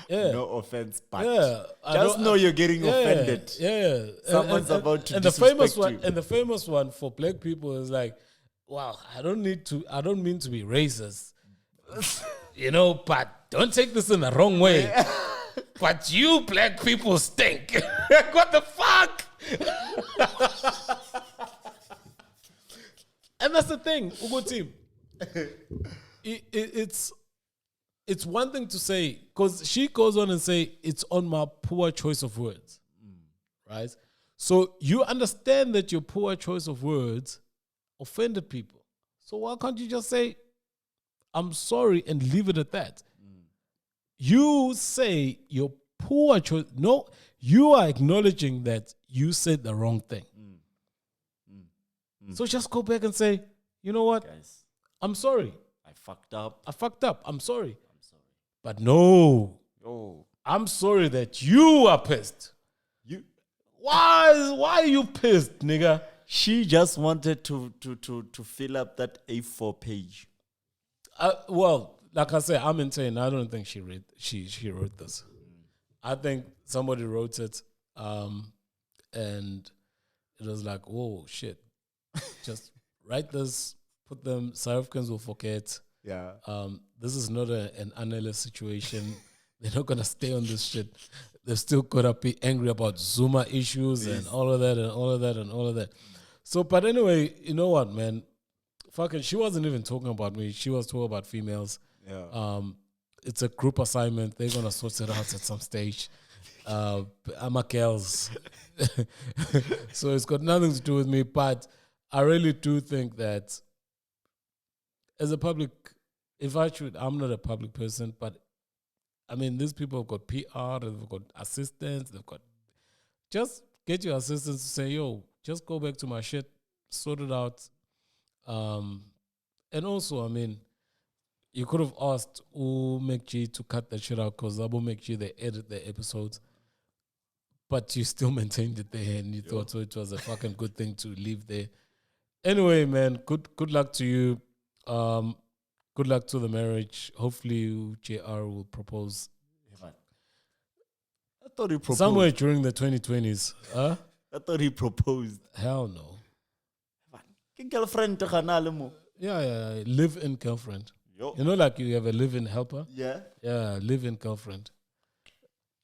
no offense, but Yeah, just know you're getting offended. Yeah, Someone's about to and the famous disrespect one, you. and the famous one for black people is like, "Wow, I don't mean to be racist, but don't take this in the wrong way. But you black people stink." What the fuck? And that's the thing, Ugo team. It's one thing to say, because she goes on and say, it's on my poor choice of words, right? So you understand that your poor choice of words offended people. So why can't you just say, "I'm sorry," and leave it at that? You say your poor choice. No, you are acknowledging that you said the wrong thing. So just go back and say, "You know what? Guys, I'm sorry. I fucked up. I'm sorry. But no, I'm sorry that you are pissed. Why are you pissed, nigga?" She just wanted to fill up that A4 page. Well, like I said, I'm insane. I don't think she wrote this. I think somebody wrote it, and it was like, "Whoa, shit! Just write this. Put them. South Africans will forget. Yeah. This is not an analyst situation. They're not gonna stay on this shit. They're still gonna be angry about Zuma issues and all of that. So, but anyway, you know what, man? Fucking, she wasn't even talking about me. She was talking about females. Yeah. It's a group assignment. They're gonna sort it out at some stage. I'm a girls, so it's got nothing to do with me. But I really do think that as a public, I'm not a public person, but I mean, these people have got PR, they've got assistants, just get your assistants to say, "Yo, just go back to my shit, sort it out." And also, I mean, you could have asked OkMalumkoolkat to cut that shit out, because OkMalumkoolkat, they edit the episodes, but you still maintained it there, and you thought so it was a fucking good thing to leave there. Anyway, man, good luck to you. Good luck to the marriage. Hopefully, JR will propose. I thought he proposed. Somewhere during the 2020s. Huh? I thought he proposed. Hell no. Girlfriend. Yeah. Live-in girlfriend. Yo. You know, like you have a live-in helper? Yeah. Yeah, live-in girlfriend.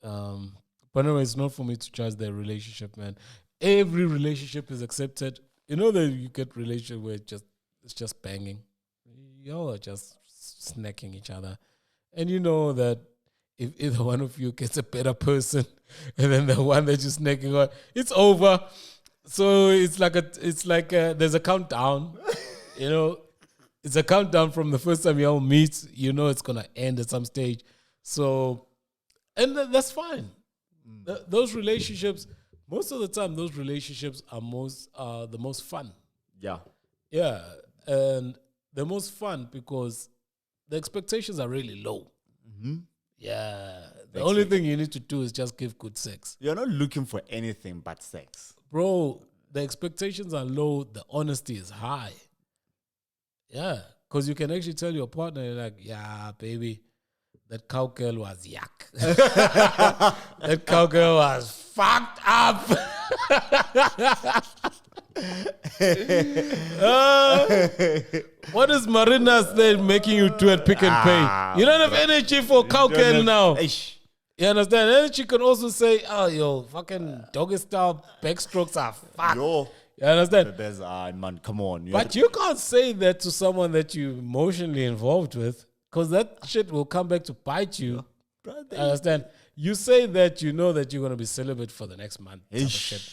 But anyway, it's not for me to judge their relationship, man. Every relationship is accepted. You know that you get relationship where it's just banging. Y'all are just snacking each other. And you know that if either one of you gets a better person and then the one that you're snacking on, it's over. So it's like there's a countdown. You know, it's a countdown from the first time you all meet. You know it's gonna end at some stage. So, and that's fine. Those relationships, most of the time, those relationships are the most fun. Yeah. Yeah, and the most fun because the expectations are really low. Yeah, the only thing you need to do is just give good sex. You're not looking for anything but sex. bro, the expectations are low, the honesty is high. Yeah, because you can actually tell your partner, you're like, yeah, baby, that cowgirl was yuck. That cowgirl was fucked up. What is Marina's then making you do at Pick and Pay? You don't have energy for cowgirl now. You understand? And then she can also say, oh, yo, fucking doggy style backstrokes are fucked. Yo. You understand? Man, come on. But you can't say that to someone that you're emotionally involved with, because that shit will come back to bite you. Brother. Understand? You say that you know that you're going to be celibate for the next month. Type of shit.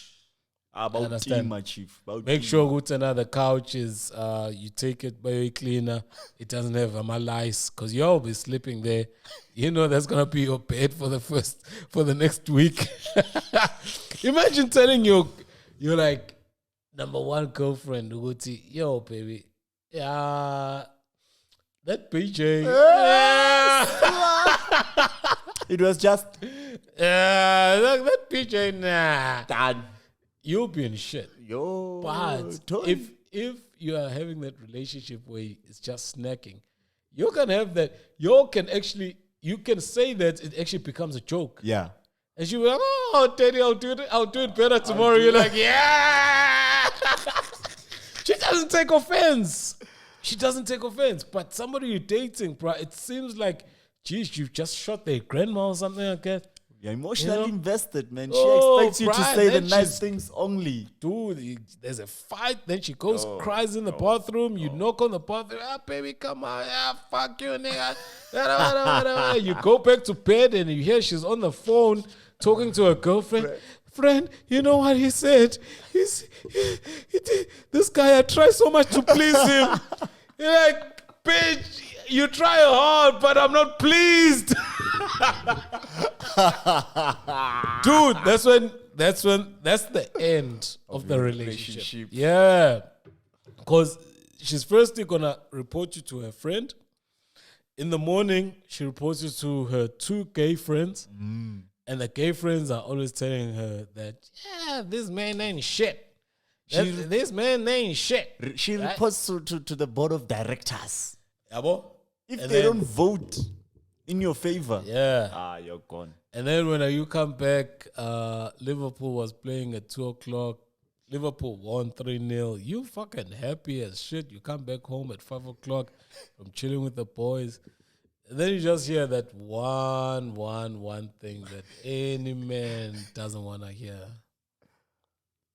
About team, my chief. Make sure good the couch is, you take it by your cleaner. It doesn't have lice, because you'll be sleeping there. You know that's going to be your bed for the next week. Imagine telling you're like, number one girlfriend, Uguti, yo, baby, yeah, that PJ. It was just, that PJ, nah. done. You'll be in shit. Yo, but if you are having that relationship where it's just snacking, you can have that. You can say that it actually becomes a joke. Yeah. And she'll be like, oh, Teddy, I'll do it better tomorrow. You're like, yeah. She doesn't take offense. But somebody you're dating, bro, it seems like, geez, you've just shot their grandma or something like that. You're emotionally invested, man. She expects you to Brian, say the nice things only. Dude, there's a fight. Then she goes, cries in the bathroom. You knock on the bathroom. Ah, baby, come on. Ah, fuck you, nigga. You go back to bed and you hear she's on the phone talking to her girlfriend. Friend, you know what he said? This guy, I try so much to please him. You're like, bitch, you try hard, but I'm not pleased. Dude, that's the end of the relationship. Yeah. Because she's firstly gonna report you to her friend. In the morning, she reports you to her 2 gay friends. And the gay friends are always telling her that, yeah, this man ain't shit. This man ain't shit. She reports to the board of directors. Yabo? If they don't vote in your favor, you're gone. And then when you come back, Liverpool was playing at 2 o'clock. Liverpool won 3-0. You fucking happy as shit. You come back home at 5 o'clock from chilling with the boys. And then you just hear that one thing that any man doesn't want to hear.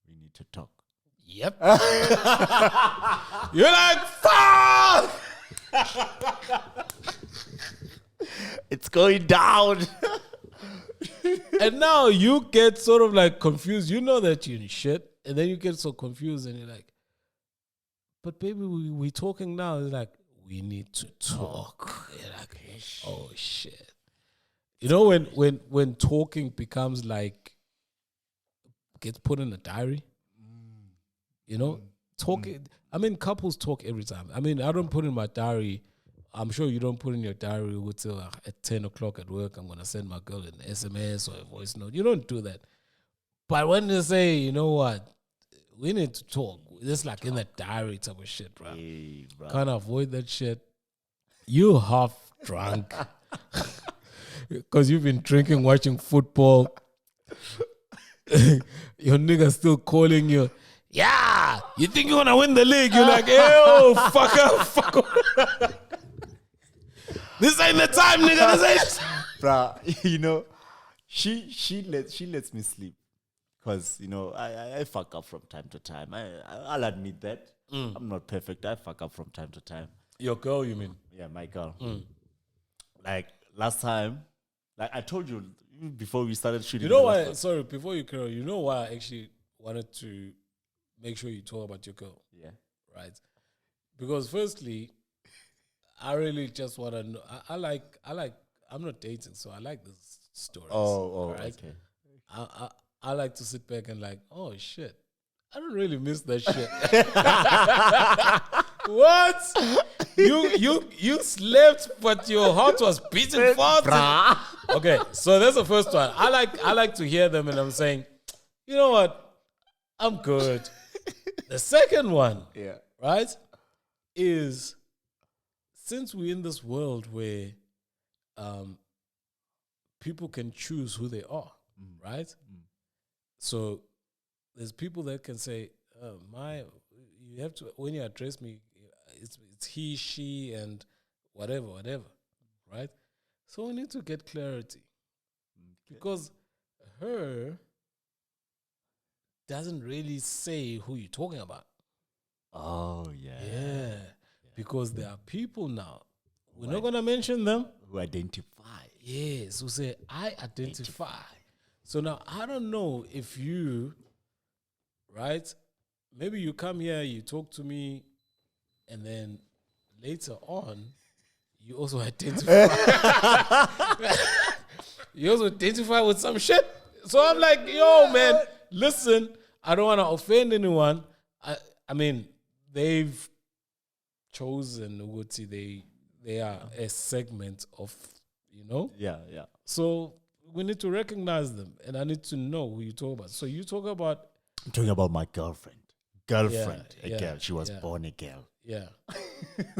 We need to talk. Yep. You're like, fuck! It's going down. And now you get sort of like confused. You know that you're in shit. And then you get so confused and you're like, but baby, we talking now. It's like, we need to talk. You're like, oh shit. You know when talking becomes like, gets put in a diary? You know? Talking. I mean, couples talk every time. I mean, I don't put in my diary. I'm sure you don't put in your diary until at 10 o'clock at work, I'm going to send my girl an SMS or a voice note. You don't do that. But when they say, you know what, we need to talk. It's like in the diary type of shit, bro. Hey, bro. Can't avoid that shit. You half drunk. Because you've been drinking, watching football. Your nigga still calling you. Yeah, you think you're going to win the league? You're like, ew, fuck up. This ain't the time, nigga. This ain't. Bruh, you know, she lets me sleep. Because, you know, I fuck up from time to time. I'll admit that. I'm not perfect. I fuck up from time to time. Your girl, you mean? Yeah, my girl. Like, last time, like I told you before we started shooting. You know why? Sorry, before you carry on, you know why I actually wanted to make sure you talk about your girl? Yeah. Right? Because firstly, I really just want to know. I'm not dating, so I like this stories. Oh, right? okay. I like to sit back and like, oh shit, I don't really miss that shit. What? You slept, but your heart was beating fast. Okay, so that's the first one. I like to hear them, and I'm saying, you know what? I'm good. The second one, Yeah. right, is since we're in this world where people can choose who they are, right? So there's people that can say, you have to, when you address me, it's he, she, and whatever, right? So we need to get clarity because her doesn't really say who you're talking about. Oh, yeah. Yeah. Because there are people now, we're not going to mention them, Who identify. yes, who say, I identify. So now, I don't know if you, right, maybe you come here, you talk to me, and then later on, you also identify. You also identify with some shit. So I'm like, yo, man, listen, I don't want to offend anyone. I mean, they've chosen Uguti, they are a segment of, Yeah. So we need to recognize them, and I need to know who you talk about. So you talk about, I'm talking about my girlfriend. A Yeah, girl. She was yeah. born a girl. yeah,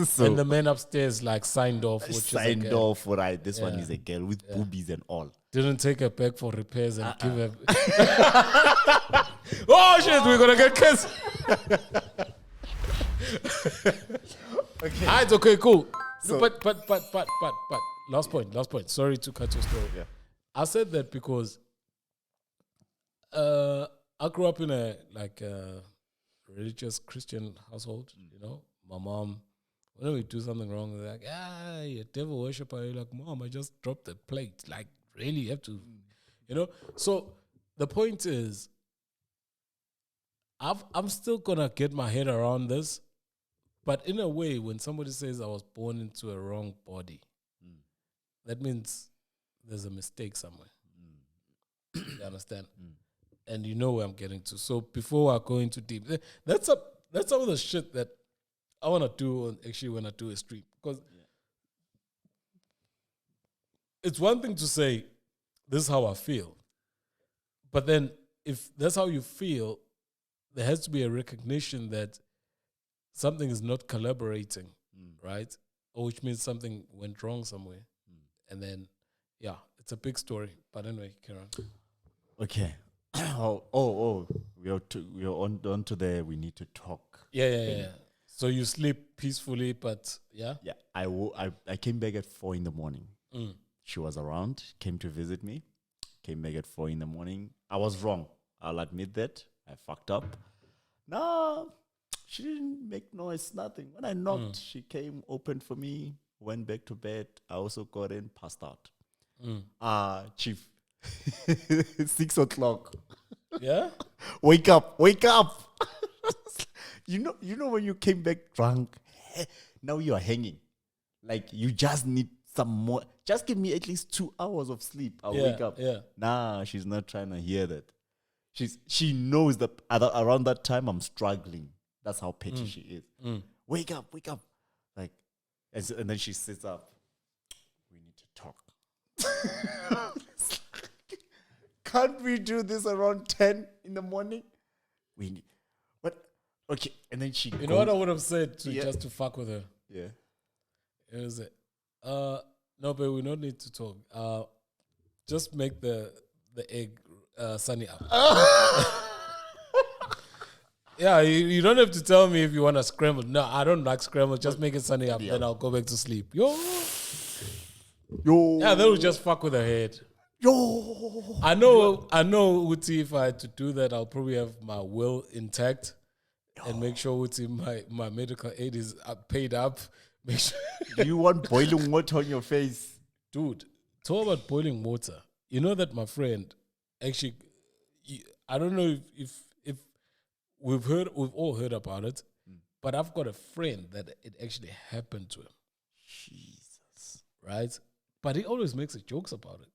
So and the men upstairs like signed off, which signed is a girl. off, right? This one Yeah. is a girl with boobies and all. Didn't take her back for repairs and give her. Oh shit, we're gonna get kissed. Okay. Ah, it's okay, cool. So- But last point. Sorry to cut your story. Yeah. I said that because I grew up in a religious Christian household. My mom, whenever we do something wrong, they're like, you're a devil worshiper. You're like, Mom, I just dropped the plate. Like, really, you have to, So the point is, I'm still gonna get my head around this, but in a way, when somebody says I was born into a wrong body, that means there's a mistake somewhere. You understand? And you know where I'm getting to. So before I go into deep, that's some of the shit that I want to do actually when I do a stream. Because it's one thing to say, this is how I feel. But then if that's how you feel, there has to be a recognition that something is not collaborating, right? Or which means something went wrong somewhere. And then, it's a big story. But anyway, Karen. Okay. We are on to the we need to talk. Yeah. So you sleep peacefully, but yeah? Yeah. I came back at 4 a.m. She was around, came to visit me. Came back at 4 a.m. I was wrong. I'll admit that. I fucked up. No, she didn't make noise, nothing. When I knocked, she came, opened for me, went back to bed. I also got in, passed out. Chief, 6 o'clock. Yeah? Wake up. You know when you came back drunk, now you are hanging. Like you just need some more. Just give me at least 2 hours of sleep. I'll wake up. Yeah. Nah, she's not trying to hear that. She knows that around that time I'm struggling. That's how petty she is. Wake up. Like, and then she sits up. We need to talk. Can't we do this around 10 in the morning? Okay, and then she. You know what I would have said just to fuck with her? Yeah. It was no, but we don't need to talk. Just make the egg sunny up. Yeah, you don't have to tell me if you want to scramble. No, I don't like scramble. Just make it sunny up, then I'll go back to sleep. Yo. Yeah, that would just fuck with her head. Yo. I know, Uti, if I had to do that, I'll probably have my will intact and make sure Uti, my medical aid is paid up. Make sure. Do you want boiling water on your face? Dude, talk about boiling water. You know that my friend, actually, I don't know if we've all heard about it, but I've got a friend that it actually happened to him. Jesus. Right? But he always makes jokes about it.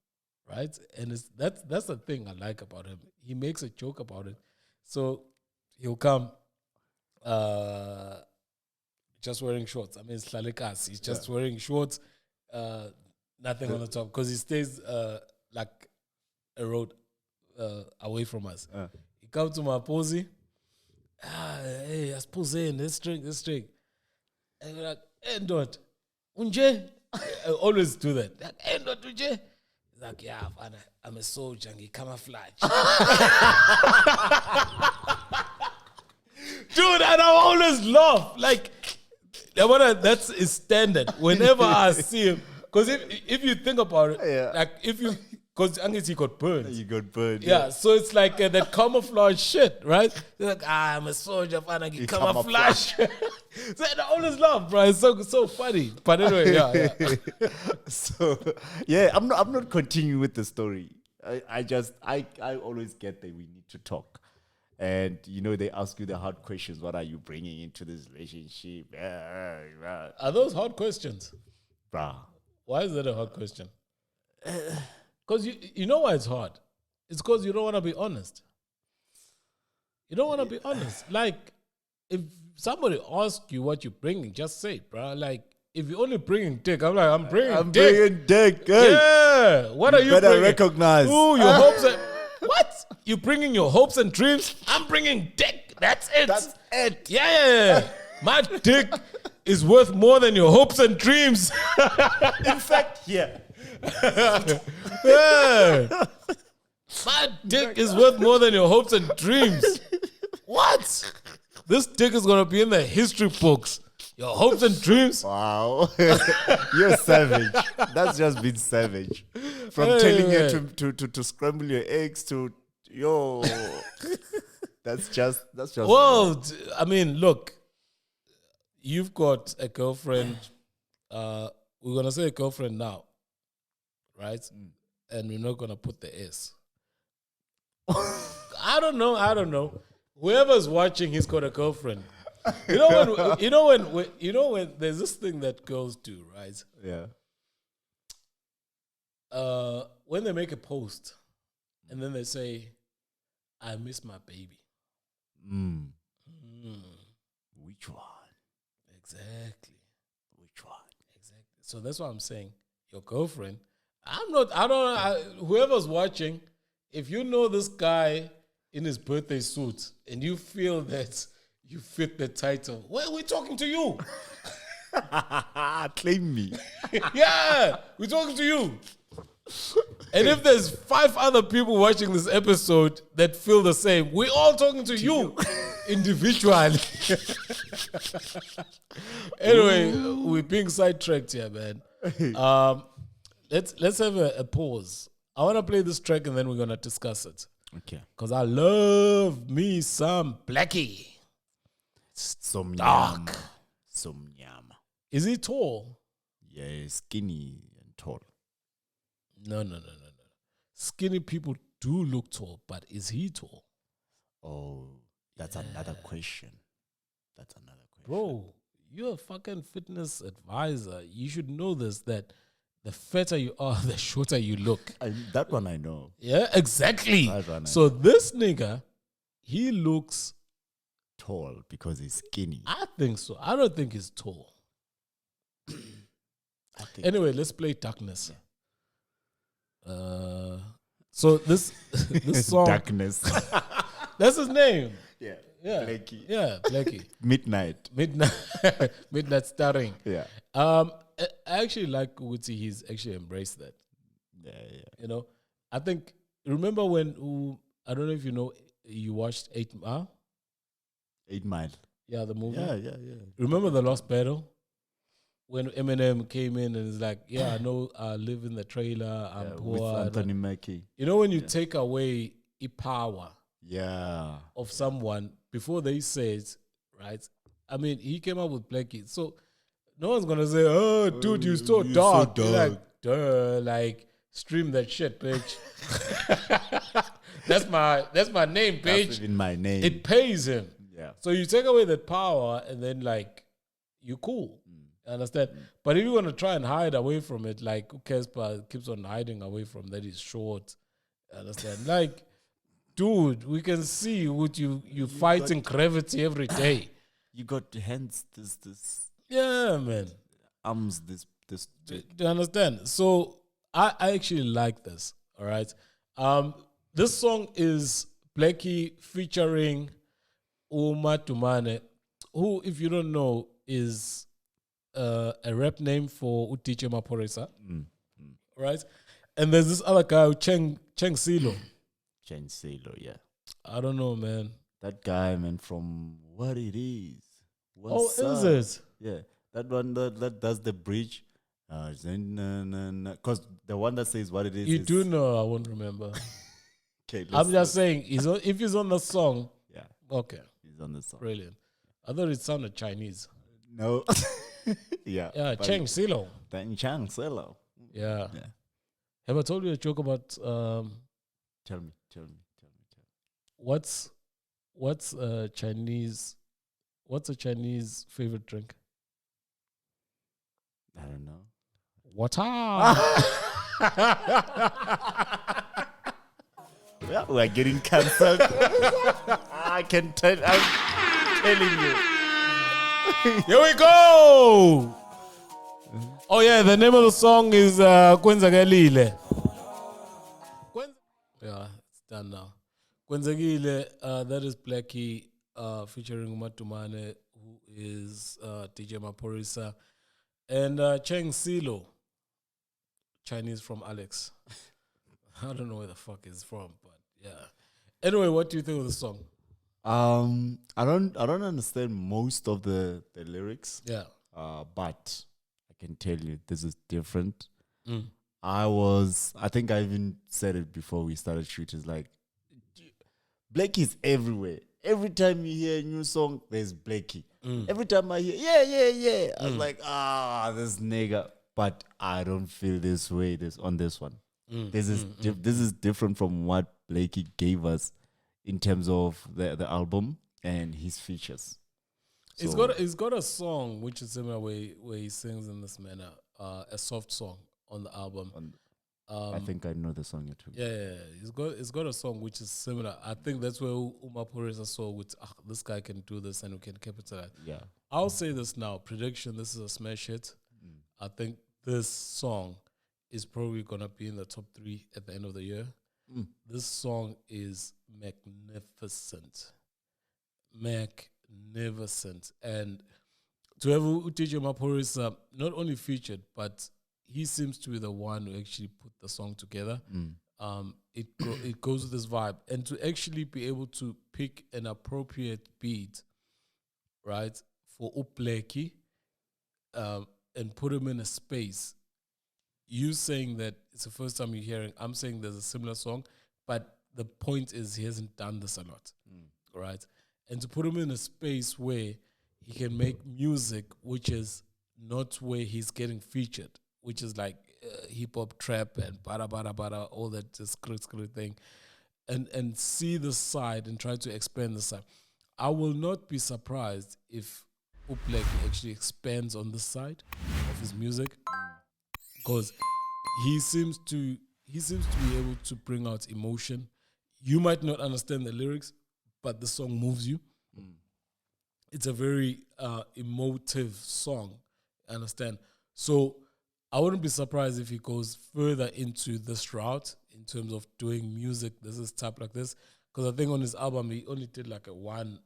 Right? And that's the thing I like about him. He makes a joke about it. So he'll come just wearing shorts. I mean, it's Lalikas. He's just wearing shorts, nothing on the top, because he stays like a road away from us. He comes to my posy. Hey, I suppose let's drink. And we're like, hey, Ndot, unje? I always do that. Like, hey, Ndot, unje? He's like, yeah, I'm a soldier, and camouflage. Dude, and I always laugh. Like, that's his standard. Whenever I see him, because if you think about it, like if you, because he got burned. You got burned. Yeah, so it's like that camouflage shit, right? They're like, I'm a soldier, fanagi camouflage. So I always laugh, bro. It's so funny. But anyway, yeah. So yeah, I'm not continuing with the story. I always get that we need to talk. And they ask you the hard questions. What are you bringing into this relationship? Are those hard questions? Bruh. Why is that a hard question? Because you know why it's hard? It's because you don't want to be honest. You don't want to be honest. Like, if somebody asks you what you're bringing, just say, bro. Like, if you're only bringing dick, I'm bringing dick. Hey. Yeah. What are you better bringing? recognize. Ooh, your hopes and... What? You bringing your hopes and dreams? I'm bringing dick. That's it. That's it. Yeah. My dick is worth more than your hopes and dreams. In fact, yeah. Yeah. My dick is worth more than your hopes and dreams. What? This dick is going to be in the history books. Your hopes and dreams. Wow. You're savage. That's just been savage. From telling you to scramble your eggs to, yo. That's just. Well, I mean, look. You've got a girlfriend. We're going to say a girlfriend now. Right? And we're not going to put the S. I don't know. Whoever's watching, he's got a girlfriend. You know when there's this thing that girls do, right? Yeah. When they make a post and then they say, I miss my baby. Which one? Exactly. Which one? Exactly. So that's what I'm saying. Your girlfriend. Whoever's watching, if you know this guy in his birthday suit and you feel that you fit the title, we're talking to you. Claim me. Yeah, we're talking to you. And if there's 5 other people watching this episode that feel the same, we're all talking to you individually. Anyway, we're being sidetracked here, man. Let's have a pause. I want to play this track and then we're going to discuss it. Okay. Because I love me some Blackie. Some dark. Some yam. Is he tall? Yeah, skinny and tall. No. Skinny people do look tall, but is he tall? Oh, that's another question. Bro, you're a fucking fitness advisor. You should know this, that the fatter you are, the shorter you look. That one I know. Yeah, exactly. So this nigga, he looks tall because he's skinny. I think so. I don't think he's tall. Anyway, let's play Darkness. Yeah. So this song, Darkness. That's his name. Yeah. Blackie. Yeah, Blackie. Midnight Starring. Yeah. I actually like Uguti. He's actually embraced that. Yeah. You know, I think, remember when, I don't know if you know, you watched 8 Mile? 8 Mile. Yeah, the movie. Yeah. Remember The Lost Battle? When Eminem came in and is like, yeah, I know I live in the trailer, I'm poor. With Anthony Mackie. You know when you take away the power of someone before they say it, right? I mean, he came up with Blackie. So no one's going to say, oh, dude, you're so dark. So dark. Like, duh, like, stream that shit, bitch. That's my name, bitch. That's even my name. It pays him. Yeah. So you take away that power and then, like, you're cool. Understand? But if you want to try and hide away from it, like Casper keeps on hiding away from that he's short. Understand? Like, dude, we can see what you fighting gravity every day. You got hands this. Yeah, man. Arms this. Do you understand? So I actually like this. All right. This song is Blackie featuring uMatumane, who, if you don't know, is a rap name for Utiche Maporisa, right? And there's this other guy, Cheng Silo. Chen Sailor, yeah. I don't know, man. That guy, man, from What It Is. Is it? Yeah, that one that does the bridge. Because the one that says What It Is. You do know, I won't remember. Okay, I'm just saying, if he's on the song, yeah, okay, he's on the song. brilliant. I thought it sounded Chinese. No. Yeah. Yeah, Cheng Silo. Chang Silo. Yeah. Yeah. Have I told you a joke about Tell me. what's a Chinese favorite drink? I don't know. Water. Yeah, we're getting cancelled. I can tell. I'm telling you. Here we go. Oh yeah, the name of the song is Kwenzakalile. Yeah, it's done now. Kwenzakalile, that is Blackie featuring Matumane, who is DJ Maporisa, and Cheng Silo, Chinese from Alex. I don't know where the fuck it's from, but yeah. Anyway, what do you think of the song? I don't understand most of the lyrics. Yeah. But I can tell you this is different. Mm. I think I even said it before we started shooting. It's like Blackie is everywhere. Every time you hear a new song, there's Blackie. Every time I hear, yeah. I was like, this nigga. But I don't feel this way on this one. This is different from what Blackie gave us in terms of the album and his features. So It's got a song which is similar where he sings in this manner, a soft song on the album. I think I know the song you're talking. Yeah. It's got a song which is similar. I think that's where Umapurisa saw with this guy can do this and we can capitalize. Yeah. I'll say this now. Prediction, this is a smash hit. I think this song is probably gonna be in the top 3 at the end of the year. This song is magnificent. Magnificent. And to have Utije Maporisa not only featured, but he seems to be the one who actually put the song together. It goes with this vibe. And to actually be able to pick an appropriate beat, right, for Upleki, and put him in a space. You saying that it's the first time you're hearing, I'm saying there's a similar song, but the point is he hasn't done this a lot, right? And to put him in a space where he can make music which is not where he's getting featured, which is like hip-hop, trap, and bada, all that screw thing, and see the side and try to expand the side. I will not be surprised if Upleki actually expands on this side of his music, because he seems to be able to bring out emotion. You might not understand the lyrics, but the song moves you. It's a very emotive song, I understand. So I wouldn't be surprised if he goes further into this route in terms of doing music. This is type like this, because I think on his album he only did like a 1,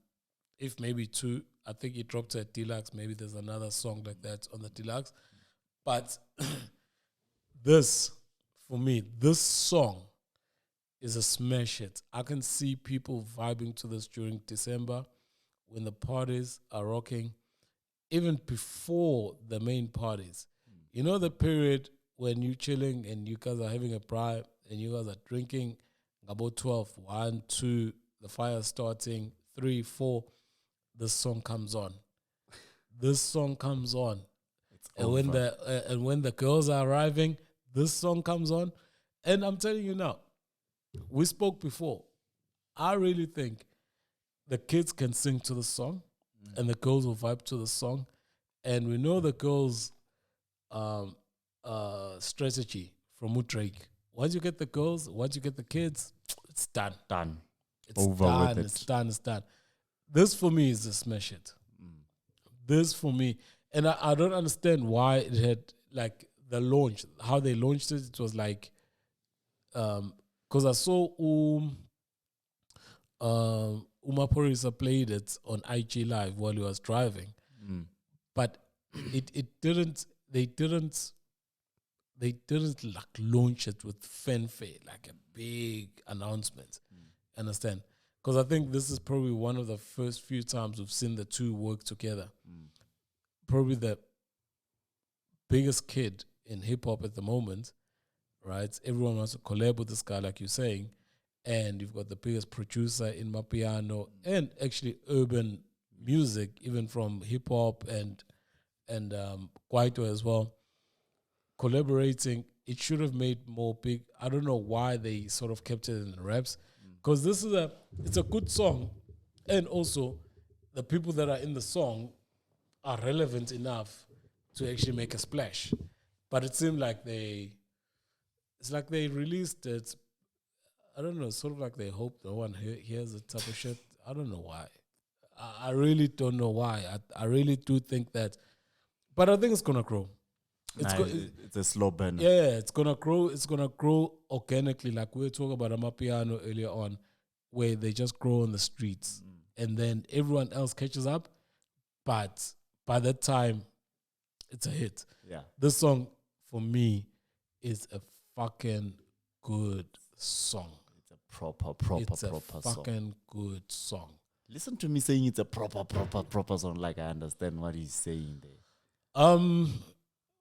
if maybe 2. I think he dropped a deluxe. Maybe there's another song like that on the deluxe. But this, for me, this song is a smash hit. I can see people vibing to this during December when the parties are rocking, even before the main parties. You know the period when you're chilling and you guys are having a braai and you guys are drinking about 12, 1, 2, the fire starting, 3, 4, this song comes on. This song comes on. And when the girls are arriving, this song comes on. And I'm telling you now, we spoke before. I really think the kids can sing to the song and the girls will vibe to the song. And we know the girls' strategy from Drake. Once you get the girls, once you get the kids, it's done. It's over done. with it. It's done. This for me is a smash hit. This for me. And I don't understand why it had, like, the launch, how they launched it. It was like, because I saw Uma Porisa played it on IG Live while he was driving, but it didn't. They didn't like launch it with fanfare, like a big announcement. Understand? Because I think this is probably one of the first few times we've seen the two work together. Probably the biggest kid in hip hop at the moment, right? Everyone wants to collab with this guy, like you're saying, and you've got the biggest producer in Mapiano and actually urban music, even from hip hop and Kwaito as well, collaborating. It should have made more big. I don't know why they sort of kept it in the raps, because it's a good song, and also the people that are in the song are relevant enough to actually make a splash. But it seemed like it's like they released it. I don't know, sort of like they hope no one hears the type of shit. I don't know why. I really don't know why. I really do think that, but I think it's gonna grow. It's a slow burn. Yeah, it's gonna grow. It's gonna grow organically, like we were talking about Amapiano earlier on, where they just grow on the streets, and then everyone else catches up. But by that time, it's a hit. Yeah, this song for me is a fucking good song. it's a proper fucking song. good song. Listen to me saying it's a proper song. Like I understand what he's saying there.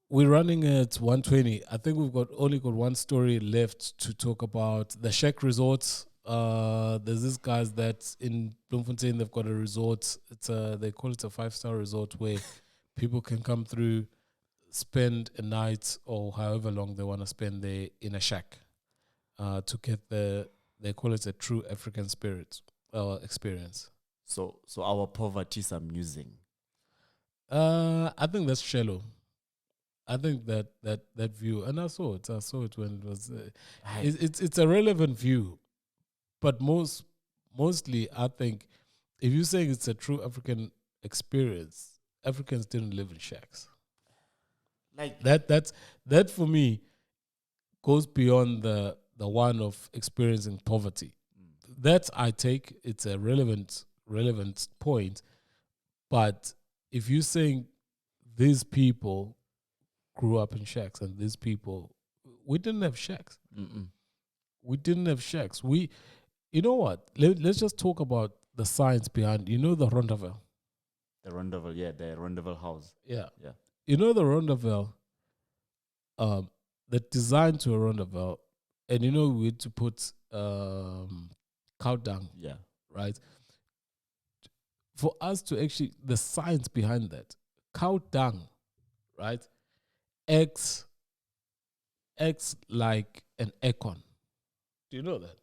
We're running at 120. I think we've only got one story left to talk about. The Shack Resort. There's this guys that in Bloemfontein, they've got a resort. They call it a 5-star resort where people can come through, spend a night or however long they want to spend there in a shack to get they call it a true African spirit experience. So our poverty is amusing. I think that's shallow. I think that view, and I saw it when it was. It's a relevant view, but mostly I think if you're saying it's a true African experience, Africans didn't live in shacks. Like that for me goes beyond the one of experiencing poverty. That I take it's a relevant point, but if you're saying these people grew up in shacks and these people, we didn't have shacks. We didn't have shacks. You know what? Let's just talk about the science behind. You know the Rondavelle. The Rondavelle, yeah, the Rondavelle house. Yeah. Yeah. You know the Rondavelle, the design to a Rondavelle, and you know we had to put cow dung. Yeah. Right? For us to actually, the science behind that, cow dung, right? Acts like an aircon. Do you know that?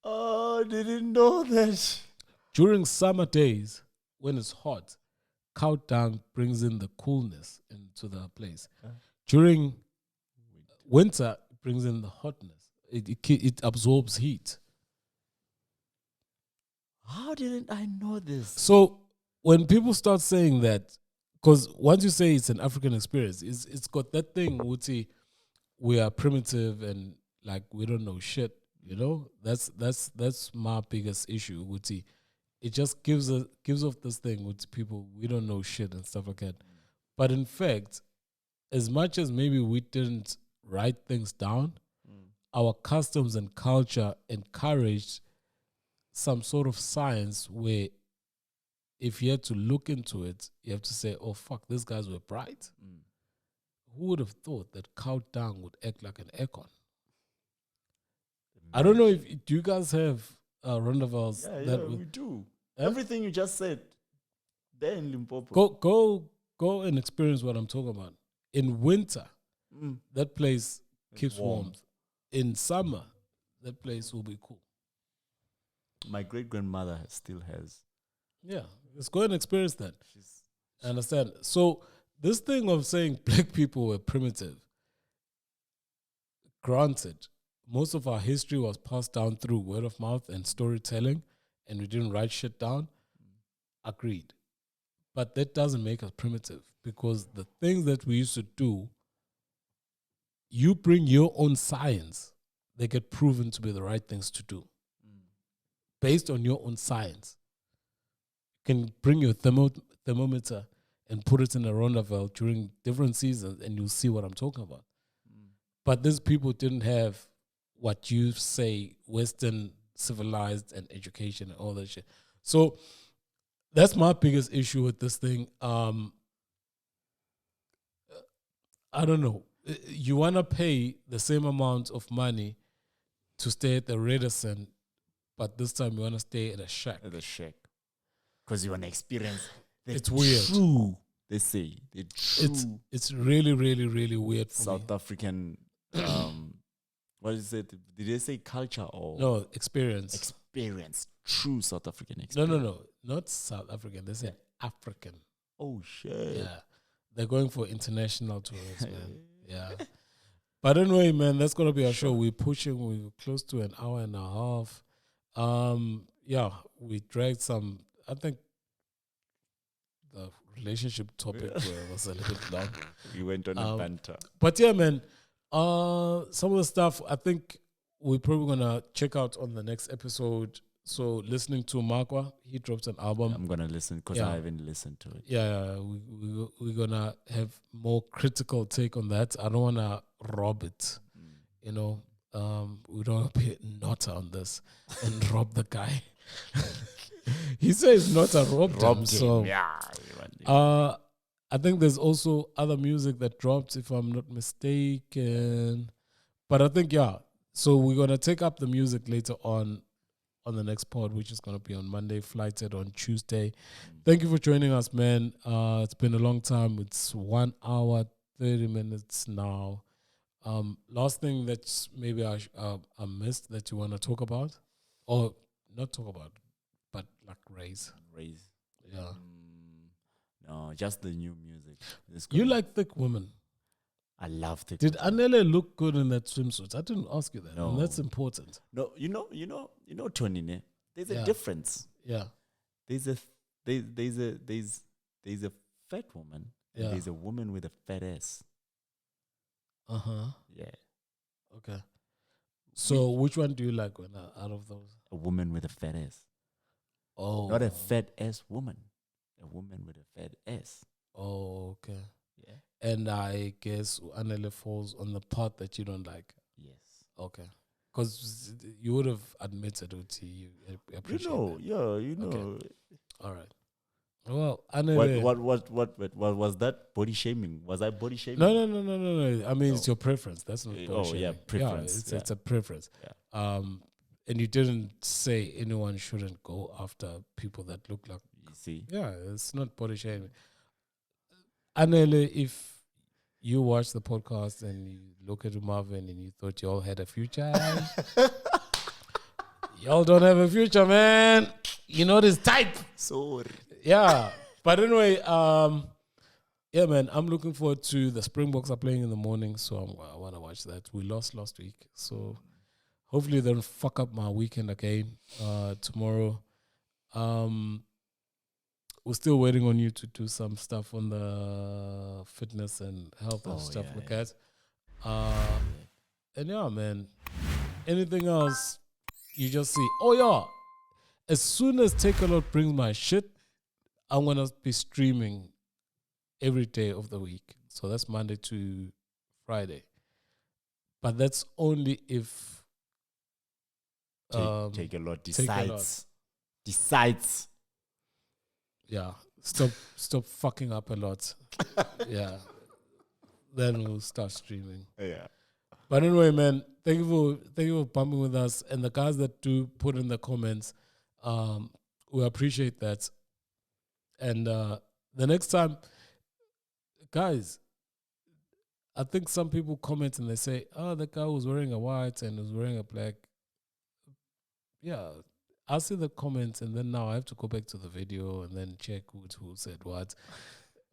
Oh, I didn't know that. During summer days, when it's hot, cow dung brings in the coolness into the place. During winter, it brings in the hotness. It absorbs heat. How didn't I know this? So when people start saying that, because once you say it's an African experience, it's got that thing, would say we are primitive and like we don't know shit. You know, that's my biggest issue. Would see, it just gives off this thing with people, we don't know shit and stuff like that. But in fact, as much as maybe we didn't write things down, our customs and culture encouraged some sort of science where if you had to look into it, you have to say, oh fuck, these guys were bright. Who would have thought that cow dung would act like an aircon? I don't know do you guys have Rondavelles? Yeah, we do. Everything you just said, there in Limpopo. Go and experience what I'm talking about. In winter, that place keeps warm. In summer, that place will be cool. My great-grandmother still has. Yeah, let's go and experience that. I understand. So this thing of saying black people were primitive, granted, most of our history was passed down through word of mouth and storytelling, and we didn't write shit down. Agreed. But that doesn't make us primitive, because the things that we used to do, you bring your own science, they get proven to be the right things to do. Based on your own science. can bring your thermometer and put it in a roundabout during different seasons, and you'll see what I'm talking about. But these people didn't have what you say Western civilized and education and all that shit. So that's my biggest issue with this thing. I don't know. You want to pay the same amount of money to stay at the Radisson, but this time you want to stay at a shack. At the shack. Because you want to experience the It's weird. True, they say. The true It's really, really, really weird for South me. African, what is it? Did they say culture or? No, experience. Experience. True South African experience. No. Not South African. They say African. Oh, shit. Yeah. They're going for international tourists, man. Yeah. But anyway, man, that's going to be our show. We're close to an hour and a half. Yeah, we dragged some, I think the relationship topic was a little bit long. We went on a banter. But yeah, man, some of the stuff I think we're probably going to check out on the next episode. So listening to Markwa, he dropped an album. I'm going to listen because I haven't listened to it. Yeah, we're going to have more critical take on that. I don't want to rob it, you know. We don't want to be Nota on this and rob the guy. He says Nota robbed him. So, yeah. I think there's also other music that dropped, if I'm not mistaken. But I think, yeah. So we're going to take up the music later on the next pod, which is going to be on Monday, flighted on Tuesday. Thank you for joining us, man. It's been a long time. It's 1 hour, 30 minutes now. Last thing that maybe I missed that you want to talk about, or not talk about, but like raise. Yeah. No, just the new music. You like thick women. I love thick. Did Anele look good in that swimsuit? I didn't ask you that. No. And that's important. No, you know, Tony. There's a difference. Yeah. There's a fat woman. Yeah. And there's a woman with a fat ass. Yeah. Okay. So which one do you like out of those? A woman with a fat ass. Oh. Not a fat ass woman. A woman with a fat ass. Oh, okay. Yeah. And I guess Anele falls on the part that you don't like. Yes. Okay. Because you would have admitted it. You appreciate that. You know. Okay. All right. Well, Anele. What was that body shaming? Was I body shaming? No. I mean, it's your preference. That's not body shaming. Yeah, preference. Yeah, it's a preference. Yeah. And you didn't say anyone shouldn't go after people that look like. You see? Yeah, it's not body shaming. Anele, if you watch the podcast and you look at Marvin and you thought y'all had a future, y'all don't have a future, man. You know this type. Sorry. Yeah. But anyway, yeah, man, I'm looking forward to the Springboks are playing in the morning, so I want to watch that. We lost last week, so hopefully they don't fuck up my weekend again tomorrow. We're still waiting on you to do some stuff on the fitness and health and stuff like that. And yeah, man, anything else you just see. Oh, yeah. As soon as Take A Lot brings my shit, I'm going to be streaming every day of the week. So that's Monday to Friday. But that's only if Take A Lot decides. Decides. Yeah. Stop fucking up a lot. Yeah. Then we'll start streaming. Yeah. But anyway, man, thank you for bumping with us. And the guys that do put in the comments, we appreciate that. And the next time, guys, I think some people comment and they say, oh, the guy was wearing a white and was wearing a black. Yeah, I see the comments and then now I have to go back to the video and then check who said what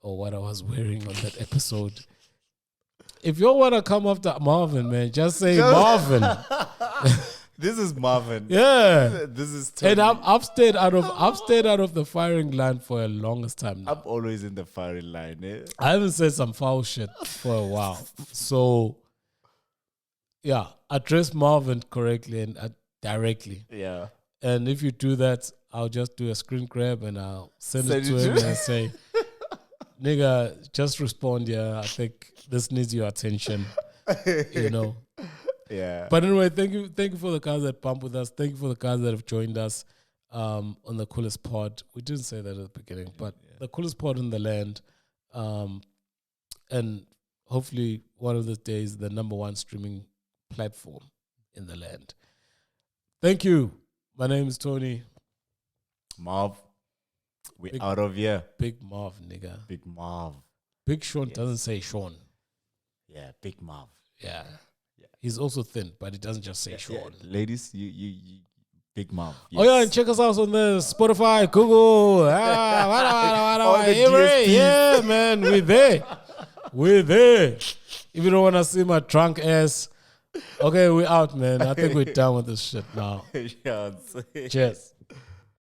or what I was wearing on that episode. If you want to come after Marvin, man, just say Marvin. This is Marvin. Yeah. This is Tony. And I've stayed out of the firing line for a longest time now. I'm always in the firing line. Eh? I haven't said some foul shit for a while. So, yeah, address Marvin correctly and directly. Yeah. And if you do that, I'll just do a screen grab and I'll send Send it to it him to- and say, nigga, just respond here. I think this needs your attention, you know. Yeah. But anyway, thank you for the guys that pump with us. Thank you for the guys that have joined us on the coolest pod. We didn't say that at the beginning, but the coolest pod in the land. And hopefully one of these days, the number one streaming platform in the land. Thank you. My name is Tony. Marv, we out of here. Big Marv, nigga. Big Marv. Big Sean doesn't say Sean. Yeah, Big Marv. Yeah. He's also thin, but he doesn't just say Sean. Yeah. Ladies, you Big Marv. Oh yeah, and check us out on the Spotify, Google, DSPs. yeah, man, we're there. We're there. If you don't want to see my drunk ass, okay, we're out, man. I think we're done with this shit now. Yeah, Cheers.